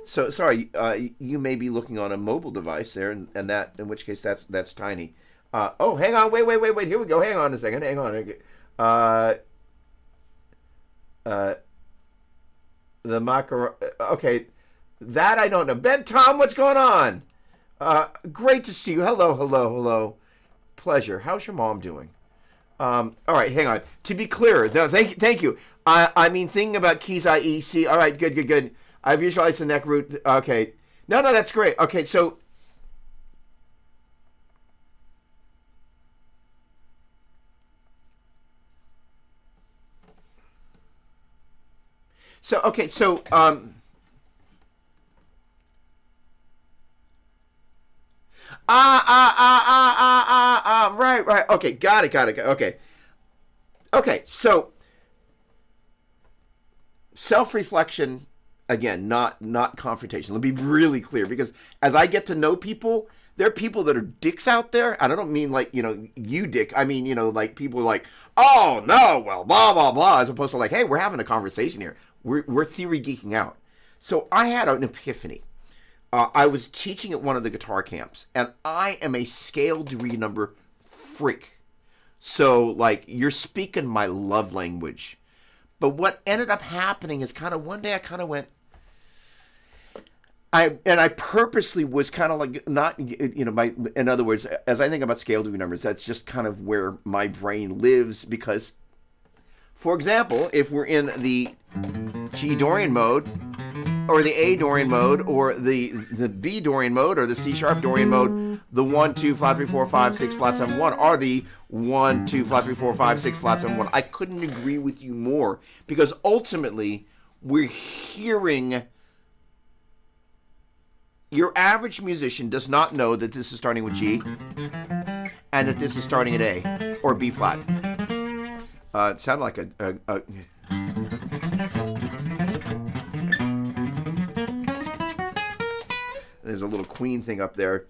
So sorry, you may be looking on a mobile device there, and that, in which case that's tiny. Hang on, wait. Here we go. Hang on a second. Hang on. The macaron. Okay, that I don't know. Ben Tom, what's going on? Great to see you. Hello. Pleasure. How's your mom doing? All right, hang on. To be clear, no, thank you. I mean, thinking about keys IEC. All right, good. I visualized the neck root. Okay. No, that's great. Okay, so So okay, so right. Okay, got it. Okay. So self-reflection, again, not confrontation. Let me be really clear, because as I get to know people, there are people that are dicks out there, and I don't mean like, you dick. I mean, like people are like, oh no, well, blah blah blah, as opposed to like, hey, we're having a conversation here. We're theory geeking out. So I had an epiphany. I was teaching at one of the guitar camps, and I am a scale degree number freak. So, like, you're speaking my love language. But what ended up happening is kind of one day I kind of went, I purposely was kind of like not, in other words, as I think about scale degree numbers, that's just kind of where my brain lives, because, for example, if we're in the G Dorian mode, or the A Dorian mode, or the B Dorian mode, or the C sharp Dorian mode, the 1, 2, flat 3, 4, 5, 6, flat 7, 1, are the 1, 2, flat 3, 4, 5, 6, flat 7, 1. I couldn't agree with you more, because ultimately we're hearing. Your average musician does not know that this is starting with G and that this is starting at A or B flat. It sounded like a there's a little Queen thing up there.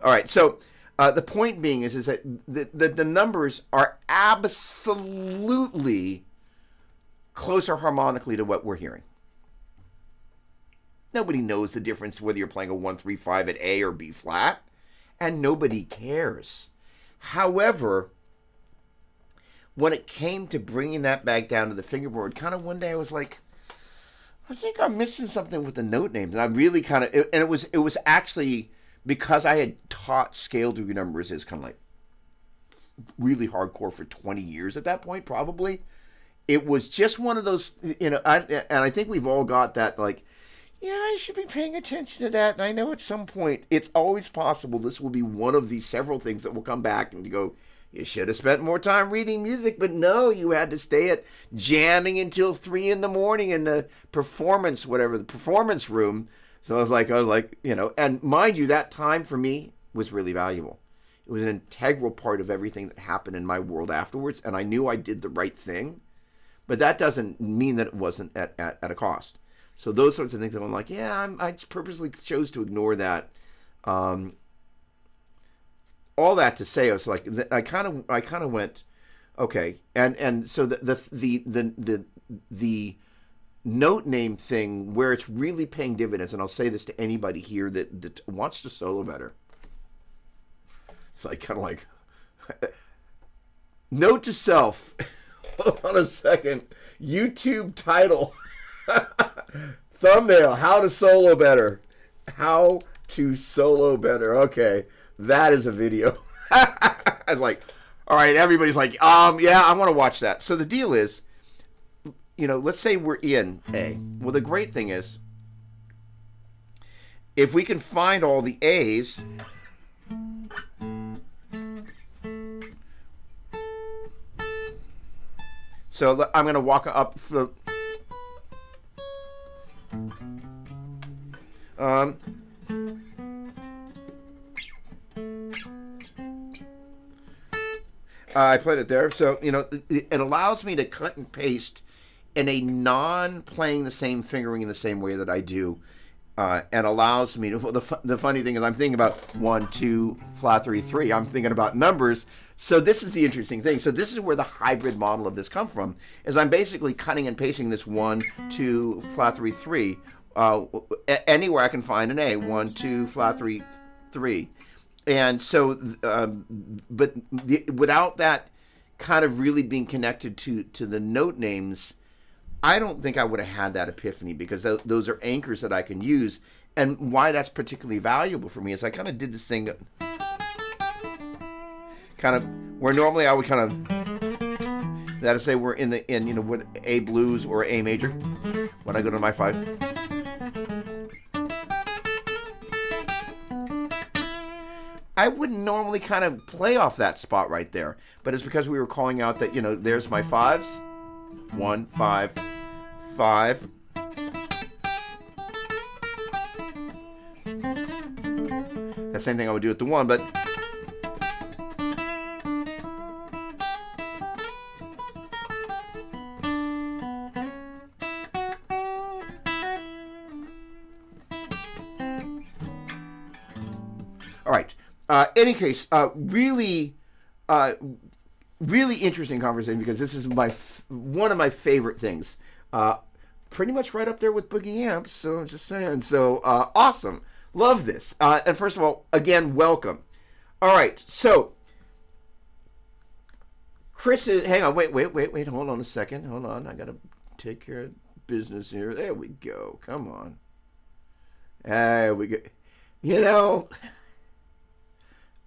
All right, so the point being is that the numbers are absolutely closer harmonically to what we're hearing. Nobody knows the difference whether you're playing a 1-3-5 at A or B flat, and nobody cares. However, when it came to bringing that back down to the fingerboard, kind of one day I was like, I think I'm missing something with the note names. And I really kind of, and it was actually, because I had taught scale degree numbers as kind of like really hardcore for 20 years at that point, probably. It was just one of those, and I think we've all got that, like, yeah, I should be paying attention to that. And I know at some point, it's always possible this will be one of these several things that will come back and you go, you should have spent more time reading music, but no, you had to stay at jamming until 3 in the morning in the performance room. So I was like, and mind you, that time for me was really valuable. It was an integral part of everything that happened in my world afterwards, and I knew I did the right thing, but that doesn't mean that it wasn't at a cost. So those sorts of things that I'm like, yeah, I purposely chose to ignore that. All that to say, I was like, I kind of went, okay, and so the note name thing, where it's really paying dividends, and I'll say this to anybody here that wants to solo better. It's like kind of like note to self. Hold on a second. YouTube title, thumbnail: How to solo better. How to solo better. Okay, that is a video. I was like, all right. Everybody's like, yeah, I want to watch that. So the deal is, let's say we're in A. Well, the great thing is, if we can find all the A's, so I'm going to walk up the, I played it there. So, it allows me to cut and paste in a non-playing the same fingering in the same way that I do, and allows me to, well, the funny thing is I'm thinking about 1, 2, flat 3, 3. I'm thinking about numbers. So this is the interesting thing. So this is where the hybrid model of this come from, is I'm basically cutting and pasting this 1, 2, flat 3, 3, anywhere I can find an A, 1, 2, flat 3, 3. And so, without that kind of really being connected to the note names, I don't think I would have had that epiphany, because those are anchors that I can use. And why that's particularly valuable for me is I kind of did this thing, kind of where normally I would kind of, that is, say we're in with A blues or A major, when I go to my 5. I wouldn't normally kind of play off that spot right there, but it's because we were calling out that, there's my fives. 1, 5, 5. That same thing I would do at the 1, but all right. Any case, really interesting conversation because this is one of my favorite things. Pretty much right up there with Boogie Amps. So I'm just saying. So awesome, love this. And first of all, again, welcome. All right, so Chris is. Hang on, wait. Hold on a second. Hold on, I gotta take care of business here. There we go. Come on. There we go.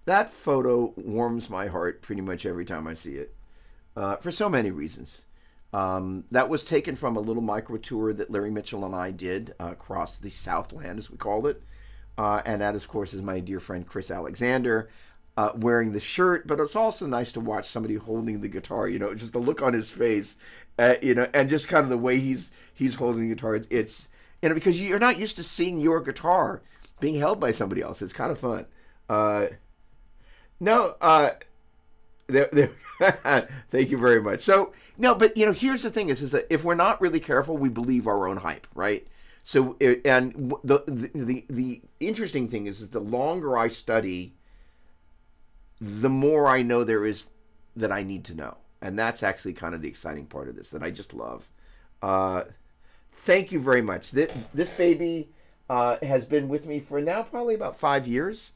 That photo warms my heart pretty much every time I see it, for so many reasons. That was taken from a little micro tour that Larry Mitchell and I did across the Southland, as we called it. And that, of course, is my dear friend Chris Alexander wearing the shirt. But it's also nice to watch somebody holding the guitar, just the look on his face, and just kind of the way he's holding the guitar. It's, because you're not used to seeing your guitar being held by somebody else. It's kind of fun. No, there. Thank you very much. So, no, but here's the thing: is that if we're not really careful, we believe our own hype, right? So, and the interesting thing is the longer I study, the more I know there is that I need to know, and that's actually kind of the exciting part of this that I just love. Thank you very much. This baby has been with me for now probably about 5 years.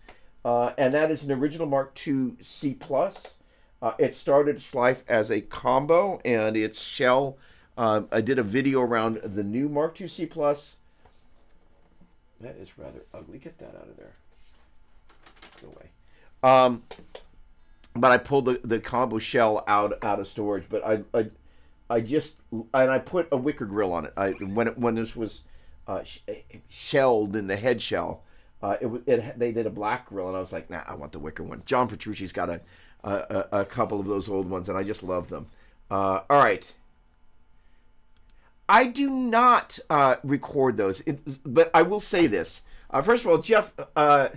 And that is an original Mark II C+. It started its life as a combo, and its shell. I did a video around the new Mark II C+. That is rather ugly. Get that out of there. Go away. But I pulled the combo shell out of storage. But I put a wicker grill on it. When this was shelled in the head shell. They did a black grill, and I was like, nah, I want the wicker one. John Petrucci's got a couple of those old ones, and I just love them. All right. I do not record those, but I will say this. First of all, Jeff... all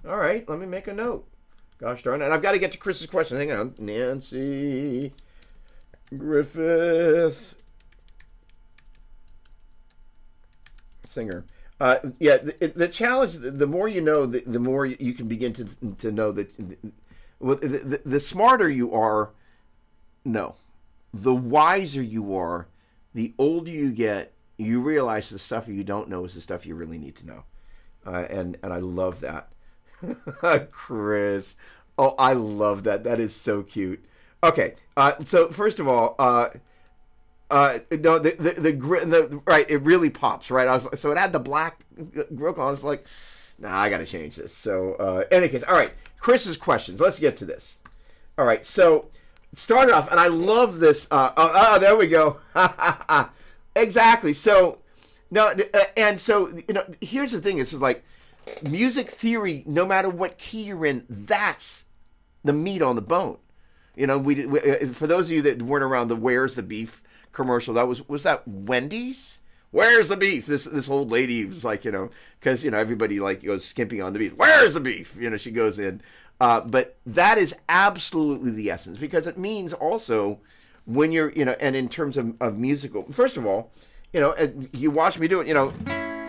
right, let me make a note. Gosh darn it. And I've got to get to Chris's question. Hang on. Nancy Griffith... singer. The challenge, the more you know, the more you can begin to know that the smarter you are, the wiser you are, the older you get, you realize the stuff you don't know is the stuff you really need to know. And I love that. Chris. Oh, I love that. That is so cute. Okay. So first of all, no, right, it really pops, right? So it had the black grill on. It's like, nah, I got to change this. So, any case, all right, Chris's questions. Let's get to this. All right, so started off, and I love this. There we go. Exactly. So, no, and so here's the thing: is like music theory. No matter what key you're in, that's the meat on the bone. We for those of you that weren't around the "Where's the Beef" commercial, that was that Wendy's? Where's the beef? This old lady was like, because everybody like goes skimping on the beef. Where's the beef? She goes in, but that is absolutely the essence, because it means also when you're and in terms of musical. First of all, you watch me do it.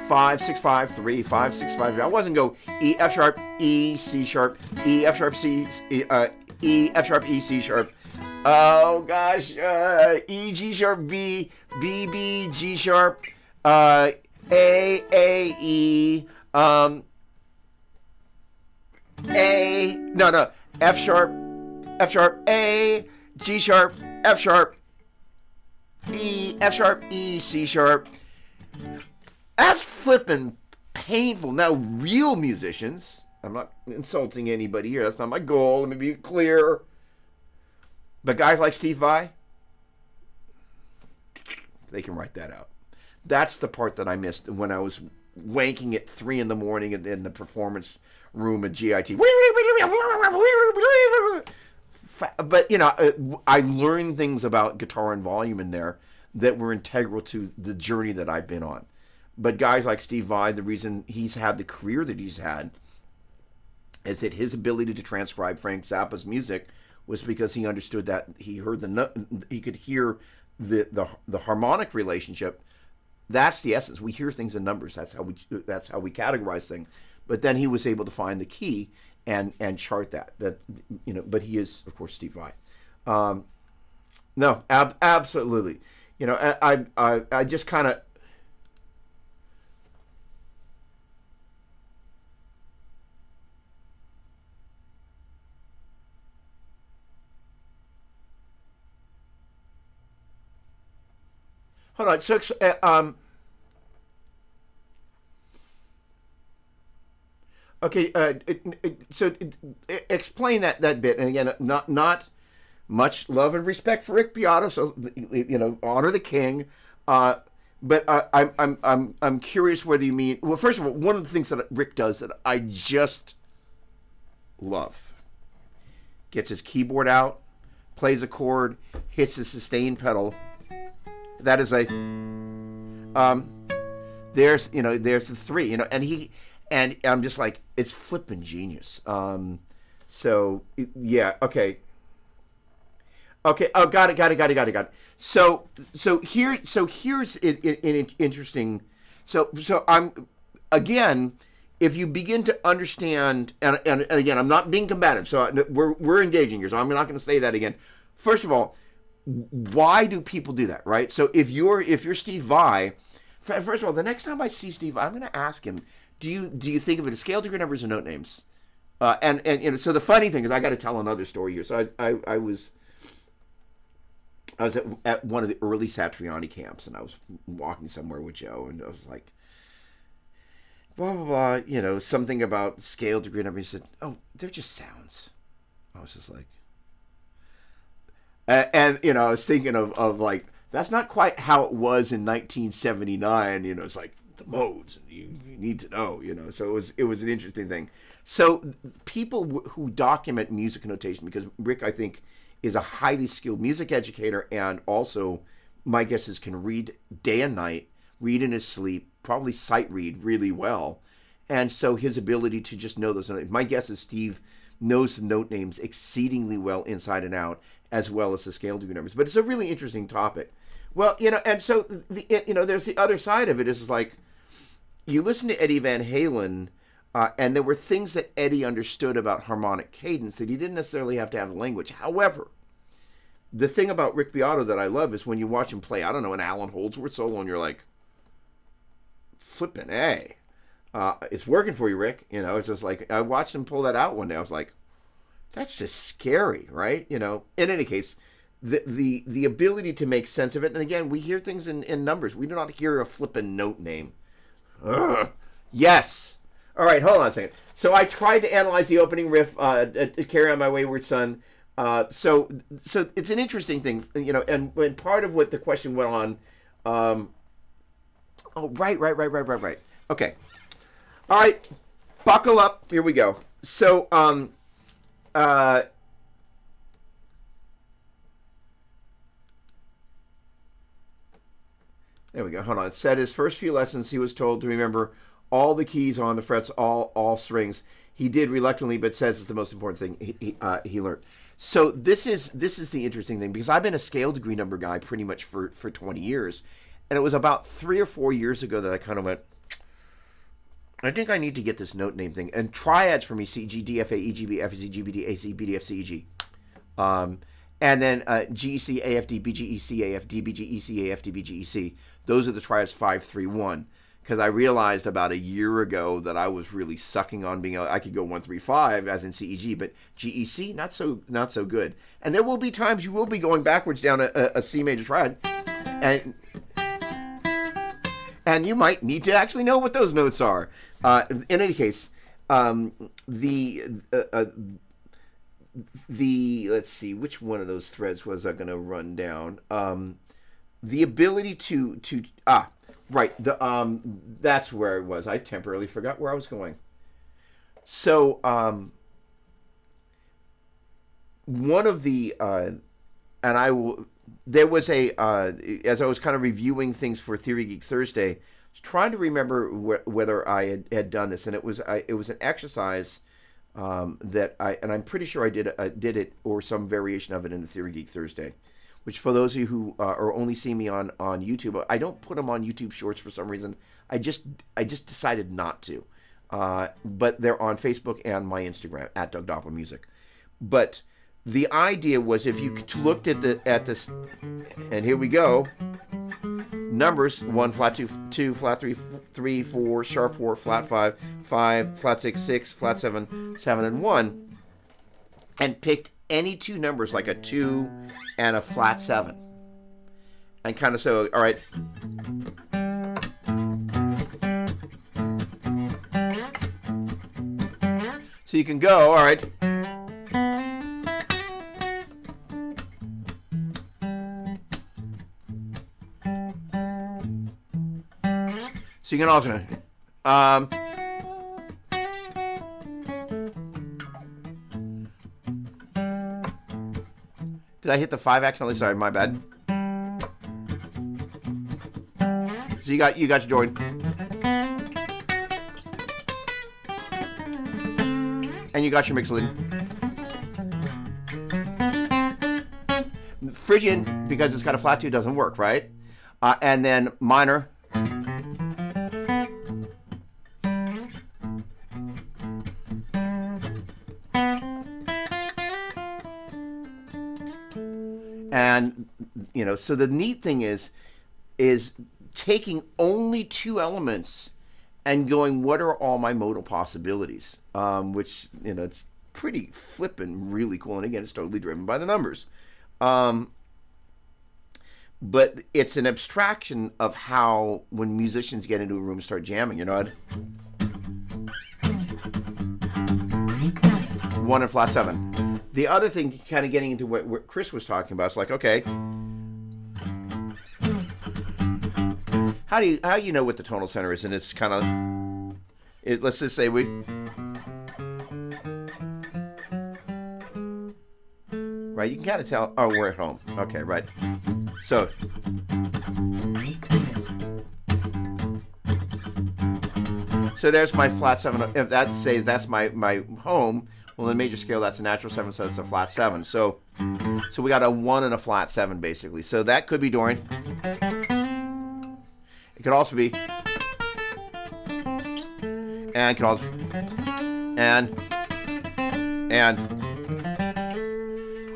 5 6 5 3 5 6 5. I wasn't go E F sharp E C sharp E F sharp C E F sharp E C sharp. Oh gosh, E G sharp B B B G sharp A E A no F sharp A G sharp F sharp E C sharp. That's flippin' painful. Now, real musicians, I'm not insulting anybody here. That's not my goal. Let me be clear. But guys like Steve Vai, they can write that out. That's the part that I missed when I was wanking at 3 in the morning in the performance room at GIT. But I learned things about guitar and volume in there that were integral to the journey that I've been on. But guys like Steve Vai, the reason he's had the career that he's had is that his ability to transcribe Frank Zappa's music was because he understood that he heard he could hear the harmonic relationship. That's the essence. We hear things in numbers. That's how we categorize things. But then he was able to find the key and chart that. But he is, of course, Steve Vai. No, absolutely. I just kind of. Hold on. Okay. Explain that bit, and again, not much love and respect for Rick Beato. So honor the king. But I'm curious whether you mean. Well, first of all, one of the things that Rick does that I just love, gets his keyboard out, plays a chord, hits the sustain pedal. That is there's the 3, and I'm just like, it's flippin' genius. So yeah, okay. Oh, got it. So here's an interesting. So I'm again, if you begin to understand, and again, I'm not being combative. So we're engaging here. So I'm not going to say that again. First of all, why do people do that, right? So if you're Steve Vai, first of all, the next time I see Steve Vai, I'm going to ask him, do you think of it as scale degree numbers or note names? And so the funny thing is, I got to tell another story here. So I was at one of the early Satriani camps, and I was walking somewhere with Joe, and I was like, blah blah blah, something about scale degree numbers. He said, "Oh, they're just sounds." I was just like. And I was thinking of like, that's not quite how it was in 1979. It's like the modes, and you need to know. So it was an interesting thing. So people who document music notation, because Rick, I think, is a highly skilled music educator, and also, my guess is, can read day and night, read in his sleep, probably sight read really well, and so his ability to just know those. My guess is Steve knows the note names exceedingly well inside and out, as well as the scale degree numbers. But it's a really interesting topic. Well, and so there's the other side of it is like, you listen to Eddie Van Halen, and there were things that Eddie understood about harmonic cadence that he didn't necessarily have to have language. However, the thing about Rick Beato that I love is when you watch him play, I don't know, an Alan Holdsworth solo, and you're like, flippin' A. It's working for you, Rick. It's just like, I watched him pull that out one day. I was like, that's just scary, right? In any case, the ability to make sense of it. And again, we hear things in numbers. We do not hear a flippin' note name. Ugh. Yes. All right, hold on a second. So I tried to analyze the opening riff, Carry On My Wayward Son. So it's an interesting thing, and when part of what the question went on. Oh, right. Okay. All right, buckle up. Here we go. So, there we go. Hold on. It said his first few lessons, he was told to remember all the keys on the frets, all strings. He did reluctantly, but says it's the most important thing he learned. So this is the interesting thing, because I've been a scale degree number guy pretty much for 20 years, and it was about 3 or 4 years ago that I kind of went, I think I need to get this note name thing. And triads for me, C, G, D, F, A, E, G, B, F, Z, G, B, D, A, C, B, D, F, C, E, G. And then G, E, C, A, F, D, B, G, E, C, A, F, D, B, G, E, C, A, F, D, B, G, E, C. Those are the triads 5, 3, 1. Because I realized about a year ago that I was really sucking on being I could go 1, 3, 5 as in C, E, G, but G, E, C, not so good. And there will be times you will be going backwards down a C major triad, and you might need to actually know what those notes are. In any case, the let's see, which one of those threads was I going to run down? The ability to Right. That's where it was. I temporarily forgot where I was going. So, one of the and I will. There was as I was kind of reviewing things for Theory Geek Thursday, I was trying to remember whether I had done this, and it was an exercise that and I'm pretty sure I did it or some variation of it in the Theory Geek Thursday. Which, for those of you who are only seeing me on YouTube, I don't put them on YouTube Shorts for some reason. I just decided not to. But they're on Facebook and my Instagram at Doug Doppler Music. But the idea was, if you looked at this, and here we go, numbers: 1 flat 2 2 flat 3 3 4 sharp 4 flat 5 5 flat 6 6 flat 7 7 and 1, and picked any two numbers like a 2 and a flat 7, and kind of so, all right. So you can go, all right. So you can also, did I hit the 5 accidentally? Sorry, my bad. So you got your Jordan. And you got your Mixolydian. Phrygian, because it's got a flat 2, doesn't work, right? And then minor. And, so the neat thing is taking only two elements and going, what are all my modal possibilities? Which, it's pretty flippin' really cool. And again, it's totally driven by the numbers. But it's an abstraction of how, when musicians get into a room and start jamming, 1 and flat 7. The other thing, kind of getting into what Chris was talking about, is like, okay, how do you know what the tonal center is? And it's kind of, let's just say right, you can kind of tell, oh, we're at home. Okay, right. So, there's my flat 7. If that says that's my home, well, in major scale, that's a natural 7, so it's a flat 7. So we got a 1 and a flat 7, basically. So that could be Dorian. It could also be, and could also, and.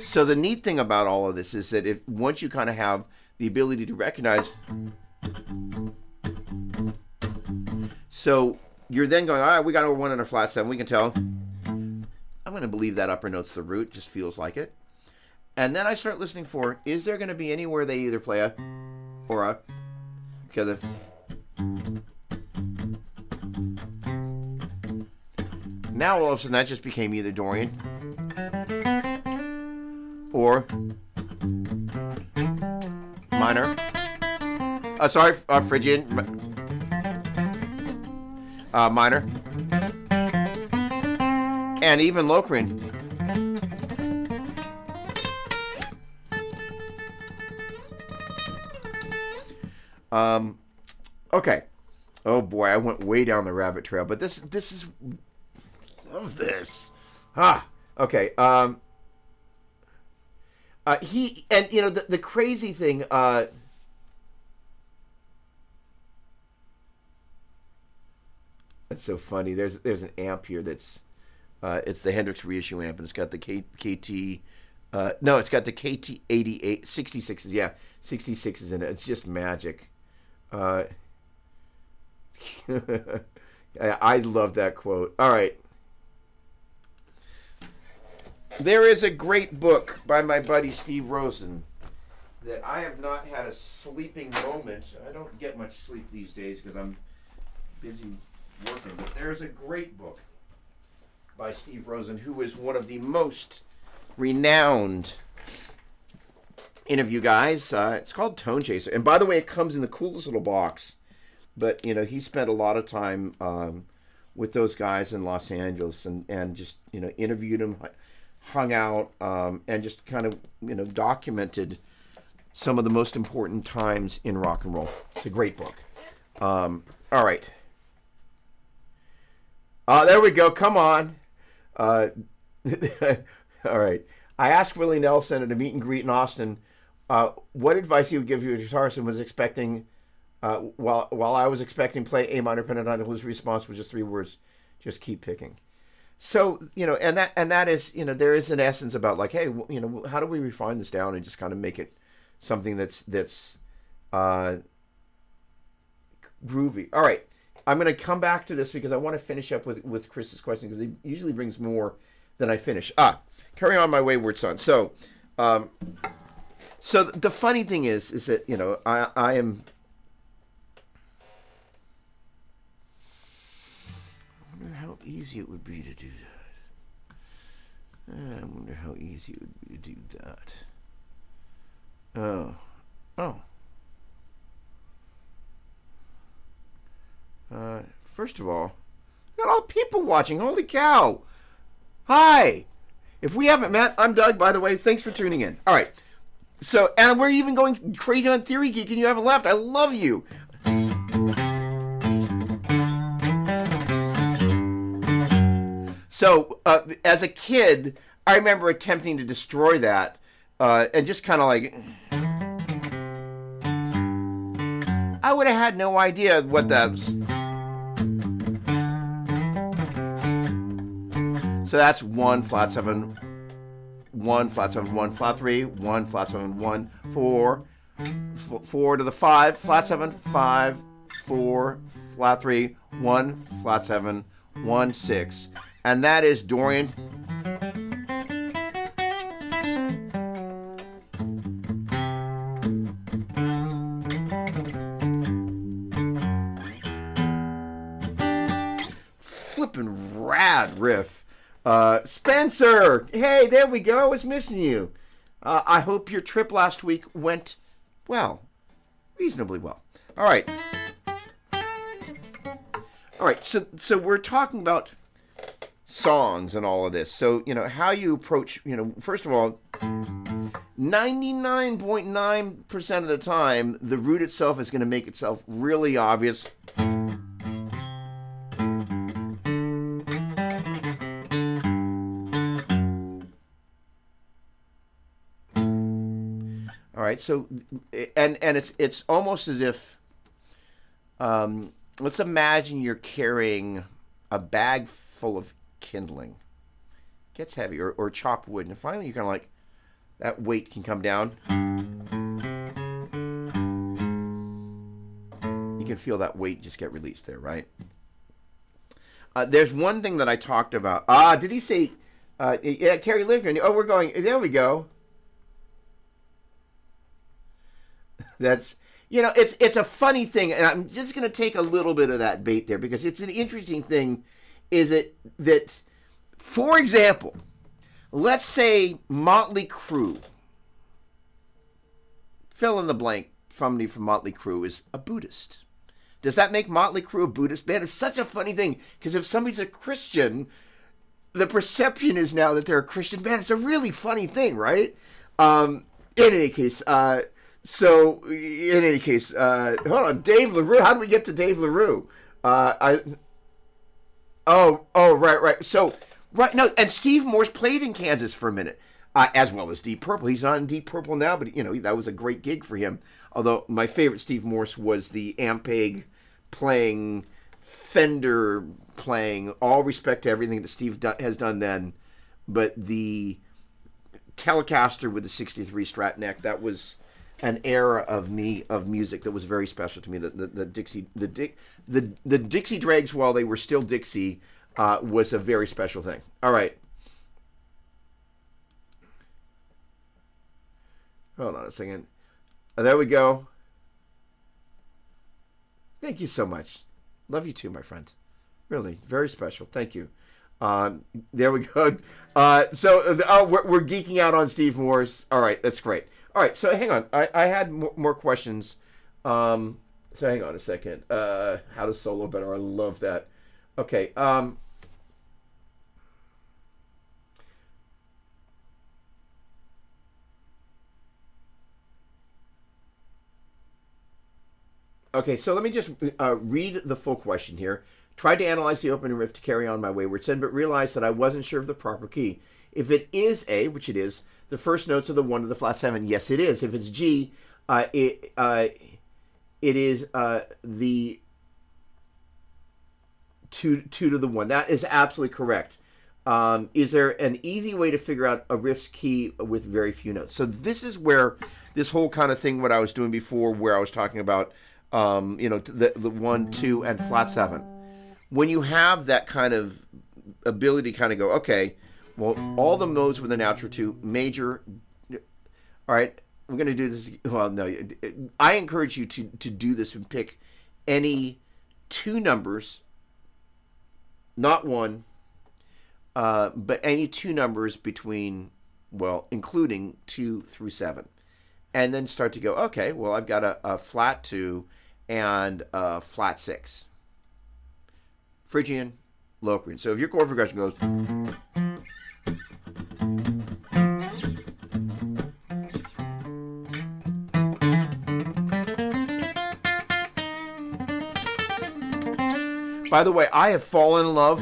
So the neat thing about all of this is that once you kind of have the ability to recognize, so you're then going, all right, we got a 1 and a flat 7. We can tell. I'm going to believe that upper note's the root. Just feels like it. And then I start listening for, is there going to be anywhere they either play a or a? Because if now all of a sudden that just became either Dorian or minor. Phrygian. Minor. And even Locrian. Okay. Oh boy, I went way down the rabbit trail, but this is, love this. Okay. The crazy thing, that's so funny. There's an amp here that's, it's the Hendrix reissue amp, and it's got the KT, it's got the KT 88, 66s, yeah, 66s in it. It's just magic. I love that quote. All right. There is a great book by my buddy Steve Rosen that I have not had a sleeping moment. I don't get much sleep these days because I'm busy working, but there's a great book by Steve Rosen, who is one of the most renowned interview guys. It's called Tone Chaser. And by the way, it comes in the coolest little box. but he spent a lot of time with those guys in Los Angeles, and just interviewed them, hung out, and just kind of documented some of the most important times in rock and roll. It's a great book. All right. There we go. Come on. All right. I asked Willie Nelson at a meet and greet in Austin what advice he would give you a guitarist, and was expecting, while I was expecting play A minor pentatonic. His response was just 3 words: just keep picking. So and that is there is an essence about like, hey, how do we refine this down and just kind of make it something that's groovy. All right. I'm going to come back to this because I want to finish up with Chris's question, because he usually brings more than I finish. Carry on, my wayward son. So the funny thing is that, I am... I wonder how easy it would be to do that. I wonder how easy it would be to do that. Oh. First of all, we got all people watching. Holy cow. Hi. If we haven't met, I'm Doug, by the way. Thanks for tuning in. All right. So, and we're even going crazy on Theory Geek, and you haven't left. I love you. So, as a kid, I remember attempting to destroy that, and just kind of like... I would have had no idea what that was. So that's 1 flat 7, 1 flat 7, 1 flat 3, 1 flat 7, 1 4, 4 to the 5 flat 7, 5 4 flat 3, 1 flat 7, 1 6, and that is Dorian. Flippin' rad riff. Spencer, hey, there we go. I was missing you. I hope your trip last week went well, reasonably well. All right. So we're talking about songs and all of this. So how you approach. First of all, 99.9% of the time, the root itself is going to make itself really obvious. All right, so and it's almost as if let's imagine you're carrying a bag full of kindling. It gets heavy, or chopped wood, and finally you kind of like that weight can come down. You can feel that weight just get released there, right? There's one thing that I talked about. Did he say? Yeah, Carrie Livgren. Oh, we're going. There we go. That's, it's a funny thing, and I'm just going to take a little bit of that bait there, because it's an interesting thing, is it that, for example, let's say Motley Crue, fill in the blank, somebody from Motley Crue is a Buddhist. Does that make Motley Crue a Buddhist band? It's such a funny thing, because if somebody's a Christian, the perception is now that they're a Christian band. It's a really funny thing, right? In any case, hold on, Dave LaRue. How do we get to Dave LaRue? Right. So, right, no, and Steve Morse played in Kansas for a minute, as well as Deep Purple. He's not in Deep Purple now, but, that was a great gig for him. Although my favorite Steve Morse was the Ampeg playing, Fender playing, all respect to everything that Steve has done then, but the Telecaster with the 63 Strat neck, that was an era of music that was very special to me. The Dixie Dregs, while they were still Dixie, was a very special thing. All right. Hold on a second. There we go. Thank you so much. Love you too, my friend. Really, very special. Thank you. There we go. We're geeking out on Steve Morse. All right, that's great. All right, so hang on. I had more questions. So hang on a second. How to solo better? I love that. Okay. Okay, so let me just read the full question here. Tried to analyze the opening riff to carry on my wayward sin, but realized that I wasn't sure of the proper key. If it is A, which it is, the first notes are the 1 to the flat 7. Yes, it is. If it's G, it is the 2 to the 1. That is absolutely correct. Is there an easy way to figure out a riff's key with very few notes? So this is where this whole kind of thing, what I was doing before, where I was talking about, the 1, 2, and flat 7. When you have that kind of ability to kind of go, okay, well, all the modes with a natural 2, major, all right, we're going to do this. Well, no, I encourage you to do this and pick any 2 numbers, not 1, but any 2 numbers between, well, including 2 through 7. And then start to go, okay, well, I've got a flat 2 and a flat 6. Phrygian, Locrian. So if your chord progression goes... By the way, I have fallen in love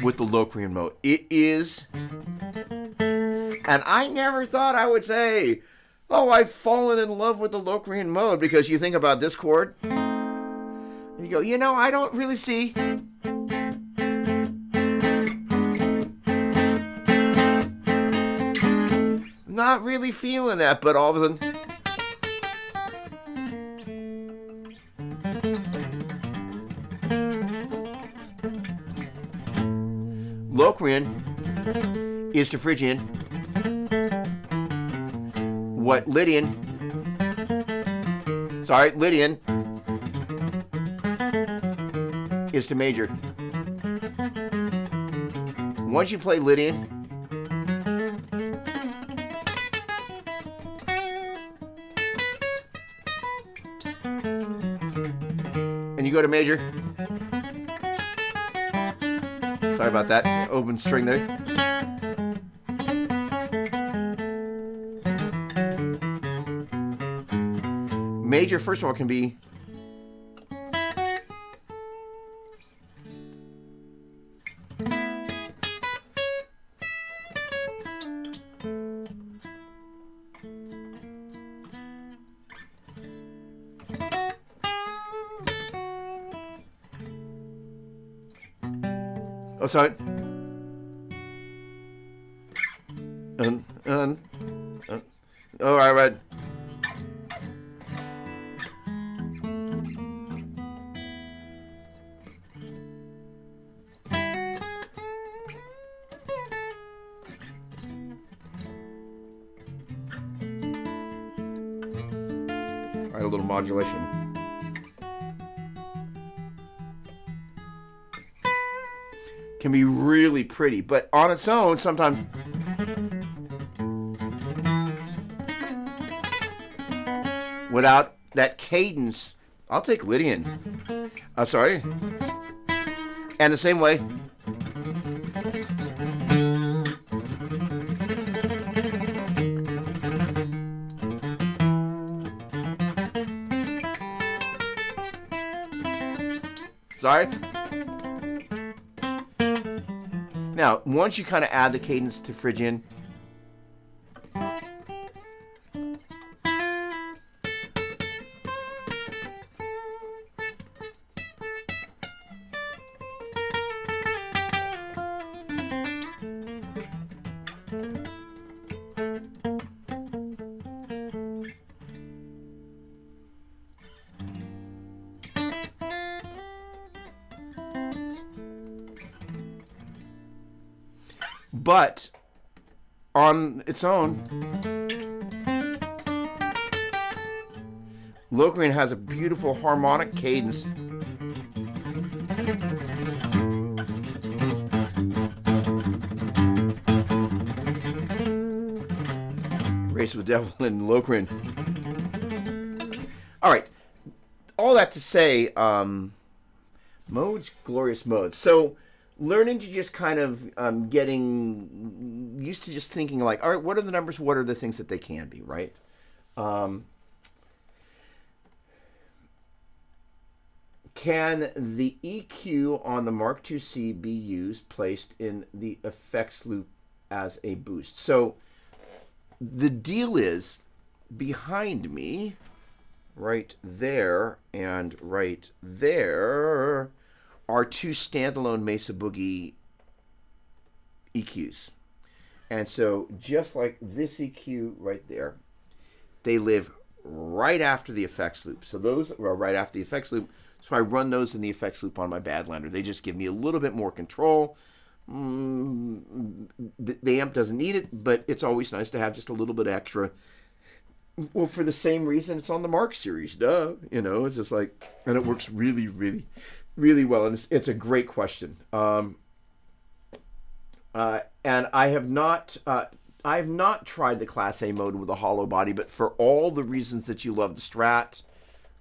with the Locrian mode. It is, and I never thought I would say, oh, I've fallen in love with the Locrian mode, because you think about this chord, and you go, I don't really see. Not really feeling that, but all of a sudden, Locrian is to Phrygian what Lydian is to major. Once you play Lydian, and you go to major, sorry about that, open string there. Major, first of all, can be oh, sorry. All right. All right, a little modulation. Can be really pretty, but on its own, sometimes without that cadence, I'll take Lydian. Sorry. And the same way. Sorry. Now, once you kind of add the cadence to Phrygian, but on its own, Locrian has a beautiful harmonic cadence. Race with the Devil and Lokrin. All right. All that to say, modes, glorious modes. So learning to just kind of getting used to just thinking like, all right, what are the numbers? What are the things that they can be, right? Can the EQ on the Mark IIc be used, placed in the effects loop as a boost? So the deal is, behind me, right there and right there, are two standalone Mesa Boogie EQs. And so just like this EQ right there, they live right after the effects loop. So those are right after the effects loop. So I run those in the effects loop on my Badlander. They just give me a little bit more control. The amp doesn't need it, but it's always nice to have just a little bit extra. Well, for the same reason it's on the Mark series, duh. You know, it's just like, and it works really, really, really well. And it's a great question. And I have not tried the Class A mode with a hollow body, but for all the reasons that you love the Strat,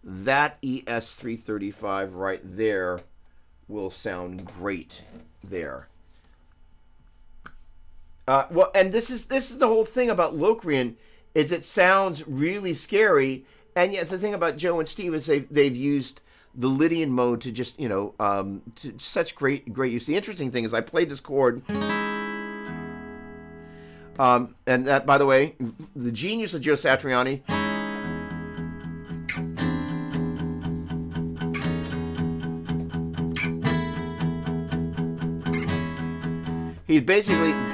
that ES335 right there will sound great there. Well, and this is the whole thing about Lokrin, is it sounds really scary, and yet the thing about Joe and Steve is they've used the Lydian mode to just, you know, to such great use. The interesting thing is I played this chord, and that, by the way, the genius of Joe Satriani.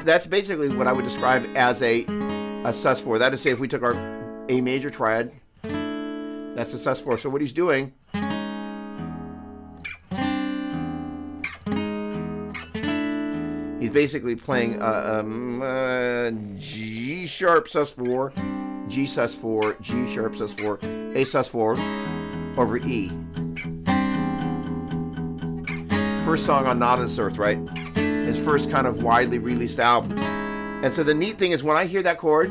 That's basically what I would describe as a sus4. That is, say, if we took our A major triad, that's a sus4. So what he's doing, he's basically playing G sharp sus4, G sus4, G sharp sus4, A sus4 over E. First song on Not This Earth, right? His first kind of widely released album. And so the neat thing is when I hear that chord,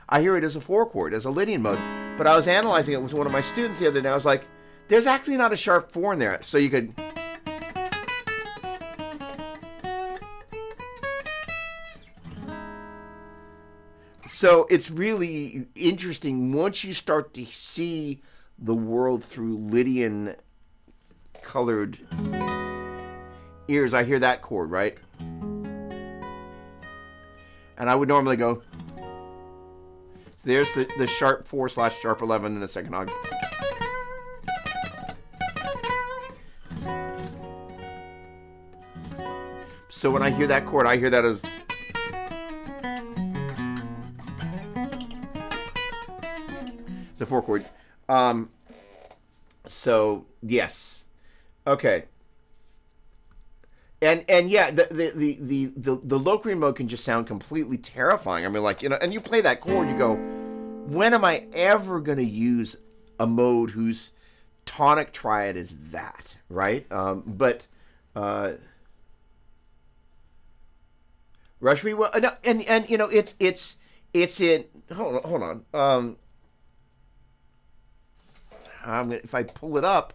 I hear it as a 4 chord, as a Lydian mode. But I was analyzing it with one of my students the other day. I was like, there's actually not a sharp 4 in there. So you could... So it's really interesting once you start to see the world through Lydian colored ears. I hear that chord, right? And I would normally go, so there's the sharp 4 / sharp 11 in the second octave. So when I hear that chord, I hear that as it's a 4 chord. So yes, okay, and yeah, the Lokrin mode can just sound completely terrifying. I mean, like, you know, and you play that chord, you go, when am I ever going to use a mode whose tonic triad is that, right? But Rush well, no, and you know, it's in. Hold on. If I pull it up,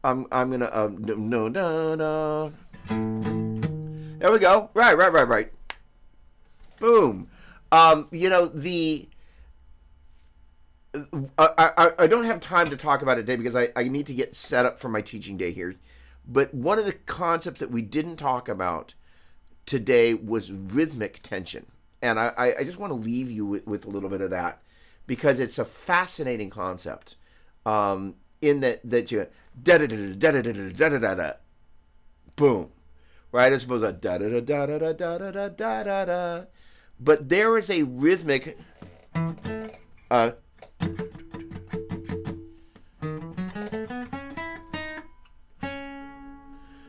I'm gonna no. There we go. Right. Boom. You know, I don't have time to talk about it today because I need to get set up for my teaching day here. But one of the concepts that we didn't talk about today was rhythmic tension, and I just want to leave you with a little bit of that because it's a fascinating concept. In that you da da da da da da da da da da, boom, right? As opposed to da da da da da da da da da da da. But there is a rhythmic.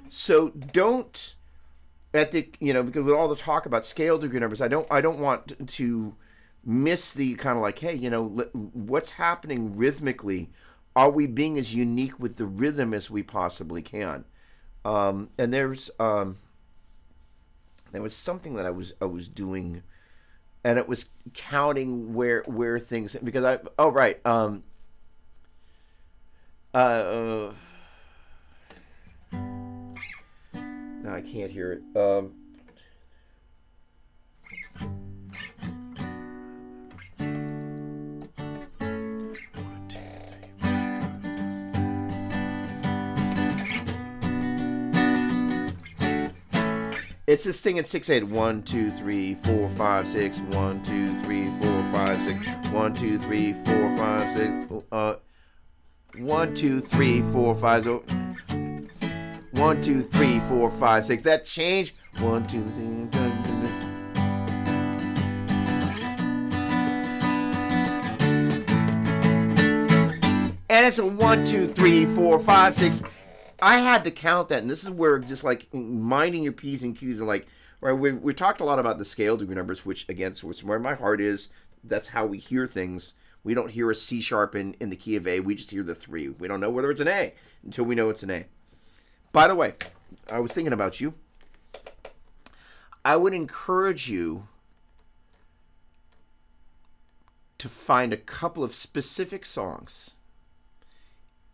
So don't because with all the talk about scale degree numbers, I don't want to miss the kind of like, hey, you know, what's happening rhythmically? Are we being as unique with the rhythm as we possibly can? And there's There was something that I was doing, and it was counting where things, because I, oh right, uh, no, I can't hear it. It's this thing at 6/8. 1, 2, 3, 4, 5, 6. 1, 2, 3, 4, 5, 6. 1, 2, 3, 4, 5, 6. 1, 2, 3, 4, 5. 1, 2, 3, 4, 5, 6. That changed. 1, 2, 3. And it's a 1, 2, 3, 4, 5, 6. I had to count that, and this is where just like minding your P's and Q's, and like, right, we talked a lot about the scale degree numbers, which again, which where my heart is. That's how we hear things. We don't hear a C sharp in the key of A. We just hear the 3. We don't know whether it's an A until we know it's an A. By the way, I was thinking about you. I would encourage you to find a couple of specific songs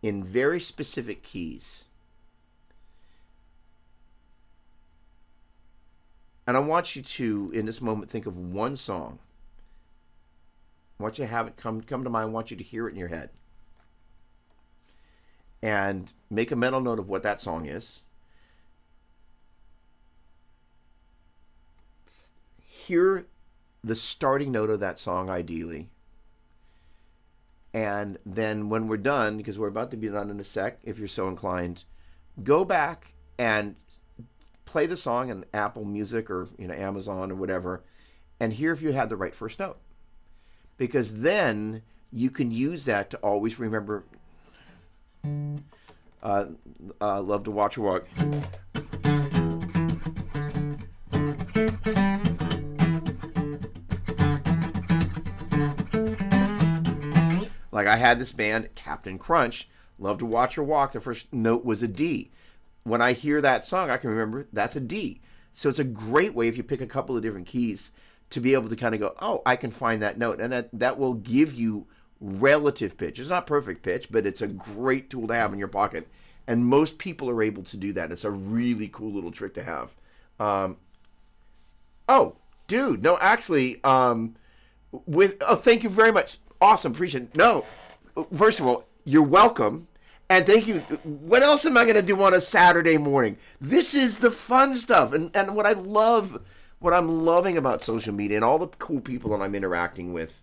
in very specific keys. And I want you to, in this moment, think of one song. I want you to have it come to mind. I want you to hear it in your head. And make a mental note of what that song is. Hear the starting note of that song, ideally. And then when we're done, because we're about to be done in a sec, if you're so inclined, go back and play the song in Apple Music or Amazon or whatever, and hear if you had the right first note. Because then you can use that to always remember. Love to watch her walk. Like I had this band, Captain Crunch, Love to Watch Her Walk. The first note was a D. When I hear that song, I can remember that's a D. So it's a great way, if you pick a couple of different keys, to be able to kind of go, oh, I can find that note. And that will give you relative pitch. It's not perfect pitch, but it's a great tool to have in your pocket. And most people are able to do that. It's a really cool little trick to have. Oh, dude, no, actually, thank you very much. Awesome, appreciate it. No, first of all, you're welcome. And thank you. What else am I going to do on a Saturday morning? This is the fun stuff. And what I'm loving about social media and all the cool people that I'm interacting with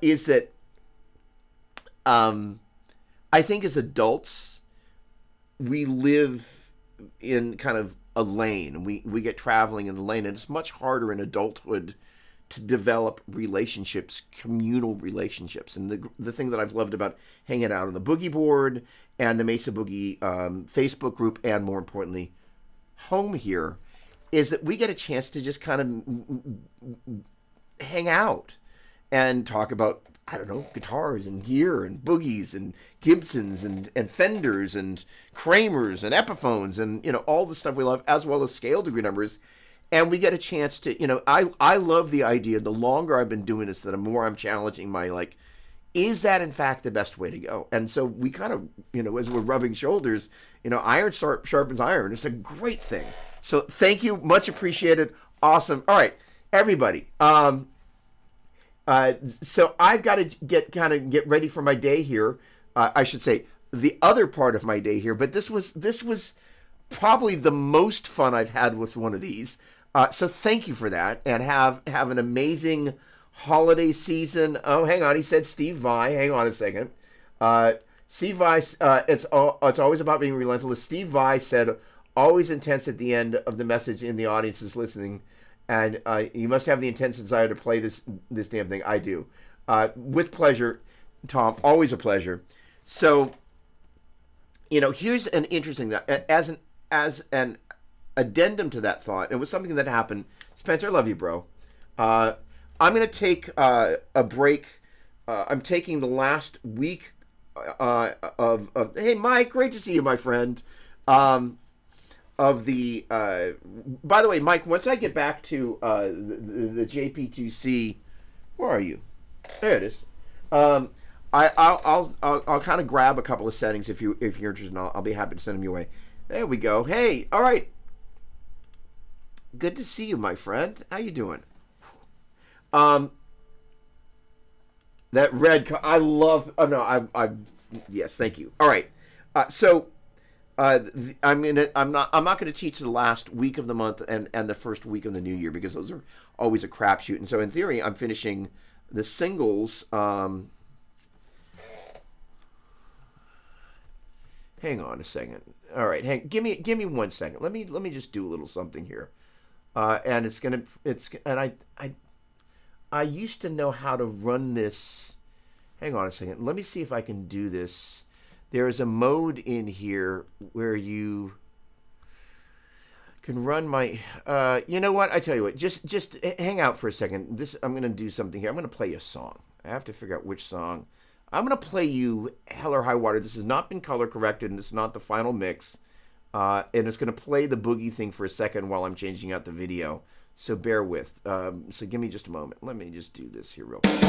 is that I think as adults, we live in kind of a lane. We get traveling in the lane, and it's much harder in adulthood to develop relationships, communal relationships. And the thing that I've loved about hanging out on the Boogie Board and the Mesa Boogie Facebook group, and more importantly, home here, is that we get a chance to just kind of hang out and talk about, I don't know, guitars and gear and boogies and Gibsons and Fenders and Kramers and Epiphones and, all the stuff we love, as well as scale degree numbers. And we get a chance to, I love the idea, the longer I've been doing this, the more I'm challenging my, is that in fact the best way to go? And so we kind of, as we're rubbing shoulders, iron sharpens iron. It's a great thing. So thank you. Much appreciated. Awesome. All right, everybody. So I've got to get ready for my day here. I should say the other part of my day here, but this was probably the most fun I've had with one of these. So thank you for that, and have an amazing holiday season. Oh, hang on. He said Steve Vai. Hang on a second. Steve Vai, it's always about being relentless. Steve Vai said, always intense at the end of the message in the audience is listening. And you must have the intense desire to play this damn thing. I do. With pleasure, Tom. Always a pleasure. So, here's an interesting, as an addendum to that thought, it was something that happened. Spencer, I love you, bro. I'm going to take a break. I'm taking the last week of hey, Mike, great to see you, my friend. of the. By the way, Mike, once I get back to the JP2C, where are you? There it is. I'll kind of grab a couple of settings if you're interested. And I'll be happy to send them your way. There we go. Hey, all right. Good to see you, my friend. How you doing? That red. I love. Oh no, I. Yes, thank you. All right. I'm not going to teach the last week of the month and the first week of the new year because those are always a crapshoot. And so in theory, I'm finishing the singles. Hang on a second. All right, give me 1 second. Let me just do a little something here. And I used to know how to run this. Hang on a second. Let me see if I can do this. There is a mode in here where you can run my. You know what? I tell you what. Just hang out for a second. I'm going to do something here. I'm going to play a song. I have to figure out which song. I'm going to play you Hell or High Water. This has not been color corrected, and this is not the final mix. And it's going to play the boogie thing for a second while I'm changing out the video. So bear with. So give me just a moment. Let me just do this here real quick.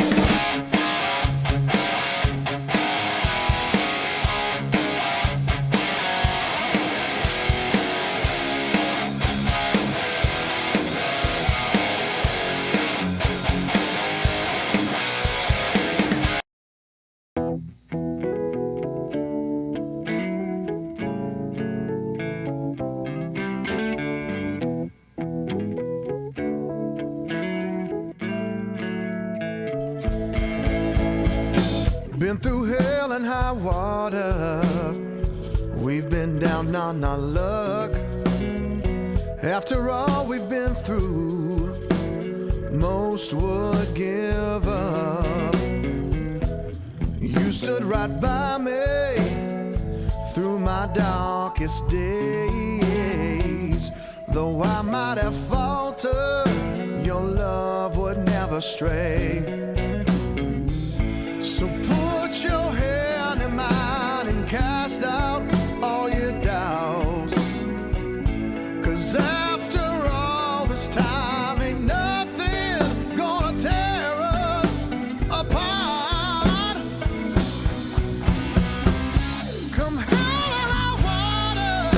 Been through hell and high water. We've been down on our luck. After all we've been through, most would give up. You stood right by me through my darkest days. Though I might have faltered, your love would never stray. So put your hand in mine and cast out all your doubts. 'Cause after all this time, ain't nothing gonna tear us apart. Come hell or high water,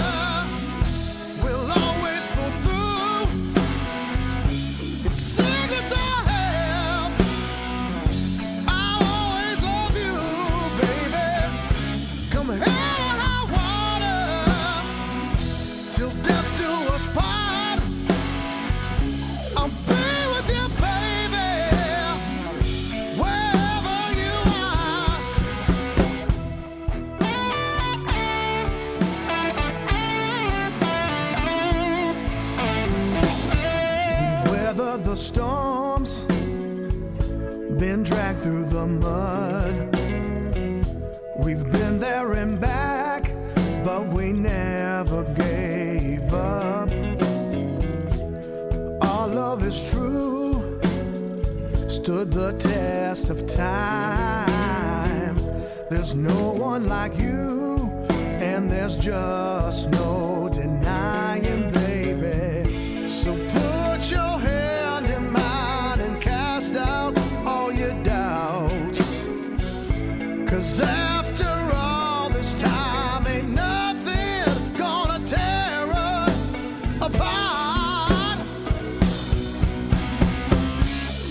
we'll always pull through. It's sickness or health, I'll always love you, baby. Come hell or high water, till death do us part. I'll be with you, baby, wherever you are. Weather the storms, been dragged through the mud. We've been there and back, but we never gave up. Our love is true, stood the test of time. There's no one like you, and there's just no denying, baby. So put your hand in mine and cast out all your doubts. 'Cause after all this time, ain't nothing gonna tear us apart.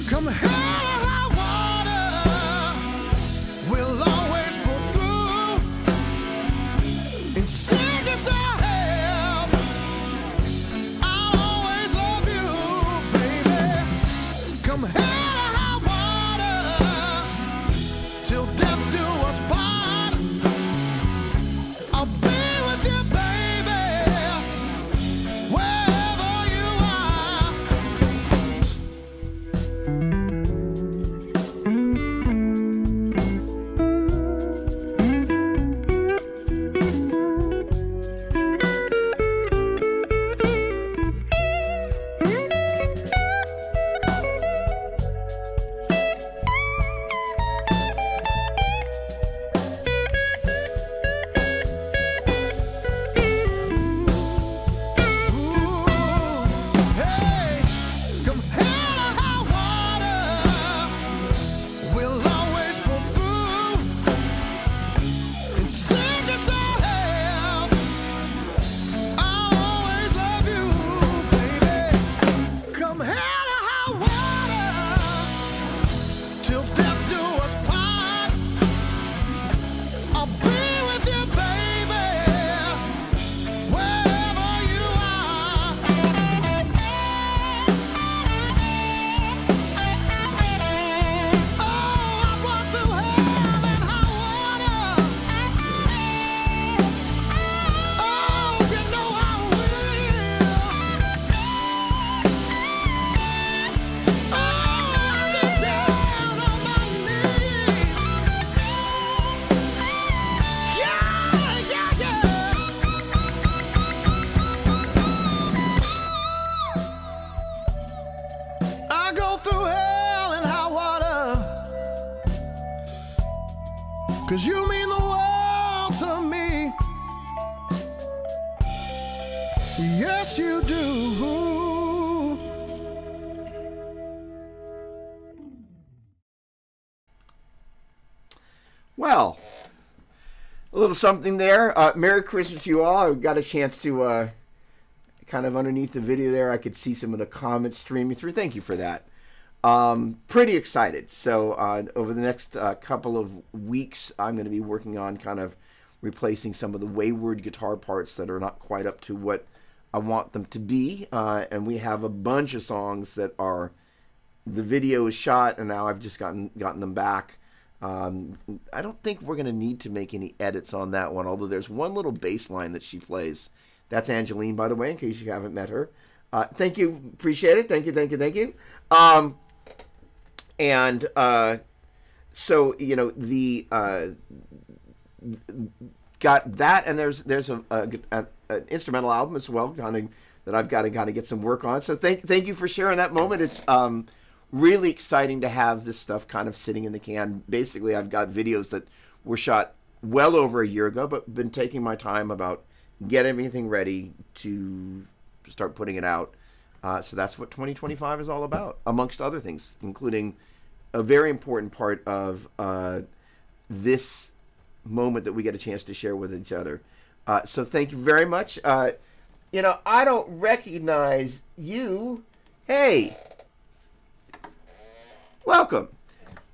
Come hell or high water, we'll always pull through. In sickness or health, I'll always love you, baby. Come hell or high water, till death do us part. 'cause you mean the world to me. Yes, you do. Well, a little something there. Merry Christmas to you all. I got a chance to kind of underneath the video there, I could see some of the comments streaming through. Thank you for that. Pretty excited. So over the next couple of weeks, I'm going to be working on kind of replacing some of the wayward guitar parts that are not quite up to what I want them to be. And we have a bunch of songs that are, the video is shot, and now I've just gotten them back. I don't think we're going to need to make any edits on that one, although there's one little bass line that she plays. That's Angeline, by the way, in case you haven't met her. Thank you. Appreciate it. Thank you. So, you know, the got that, and there's an instrumental album as well, kind of, that I've got to kind of get some work on. So thank you for sharing that moment. It's really exciting to have this stuff kind of sitting in the can. Basically, I've got videos that were shot well over a year ago, but been taking my time about get everything ready to start putting it out. So that's what 2025 is all about, amongst other things, including a very important part of this moment that we get a chance to share with each other. So thank you very much. You know, I don't recognize you. Hey, welcome.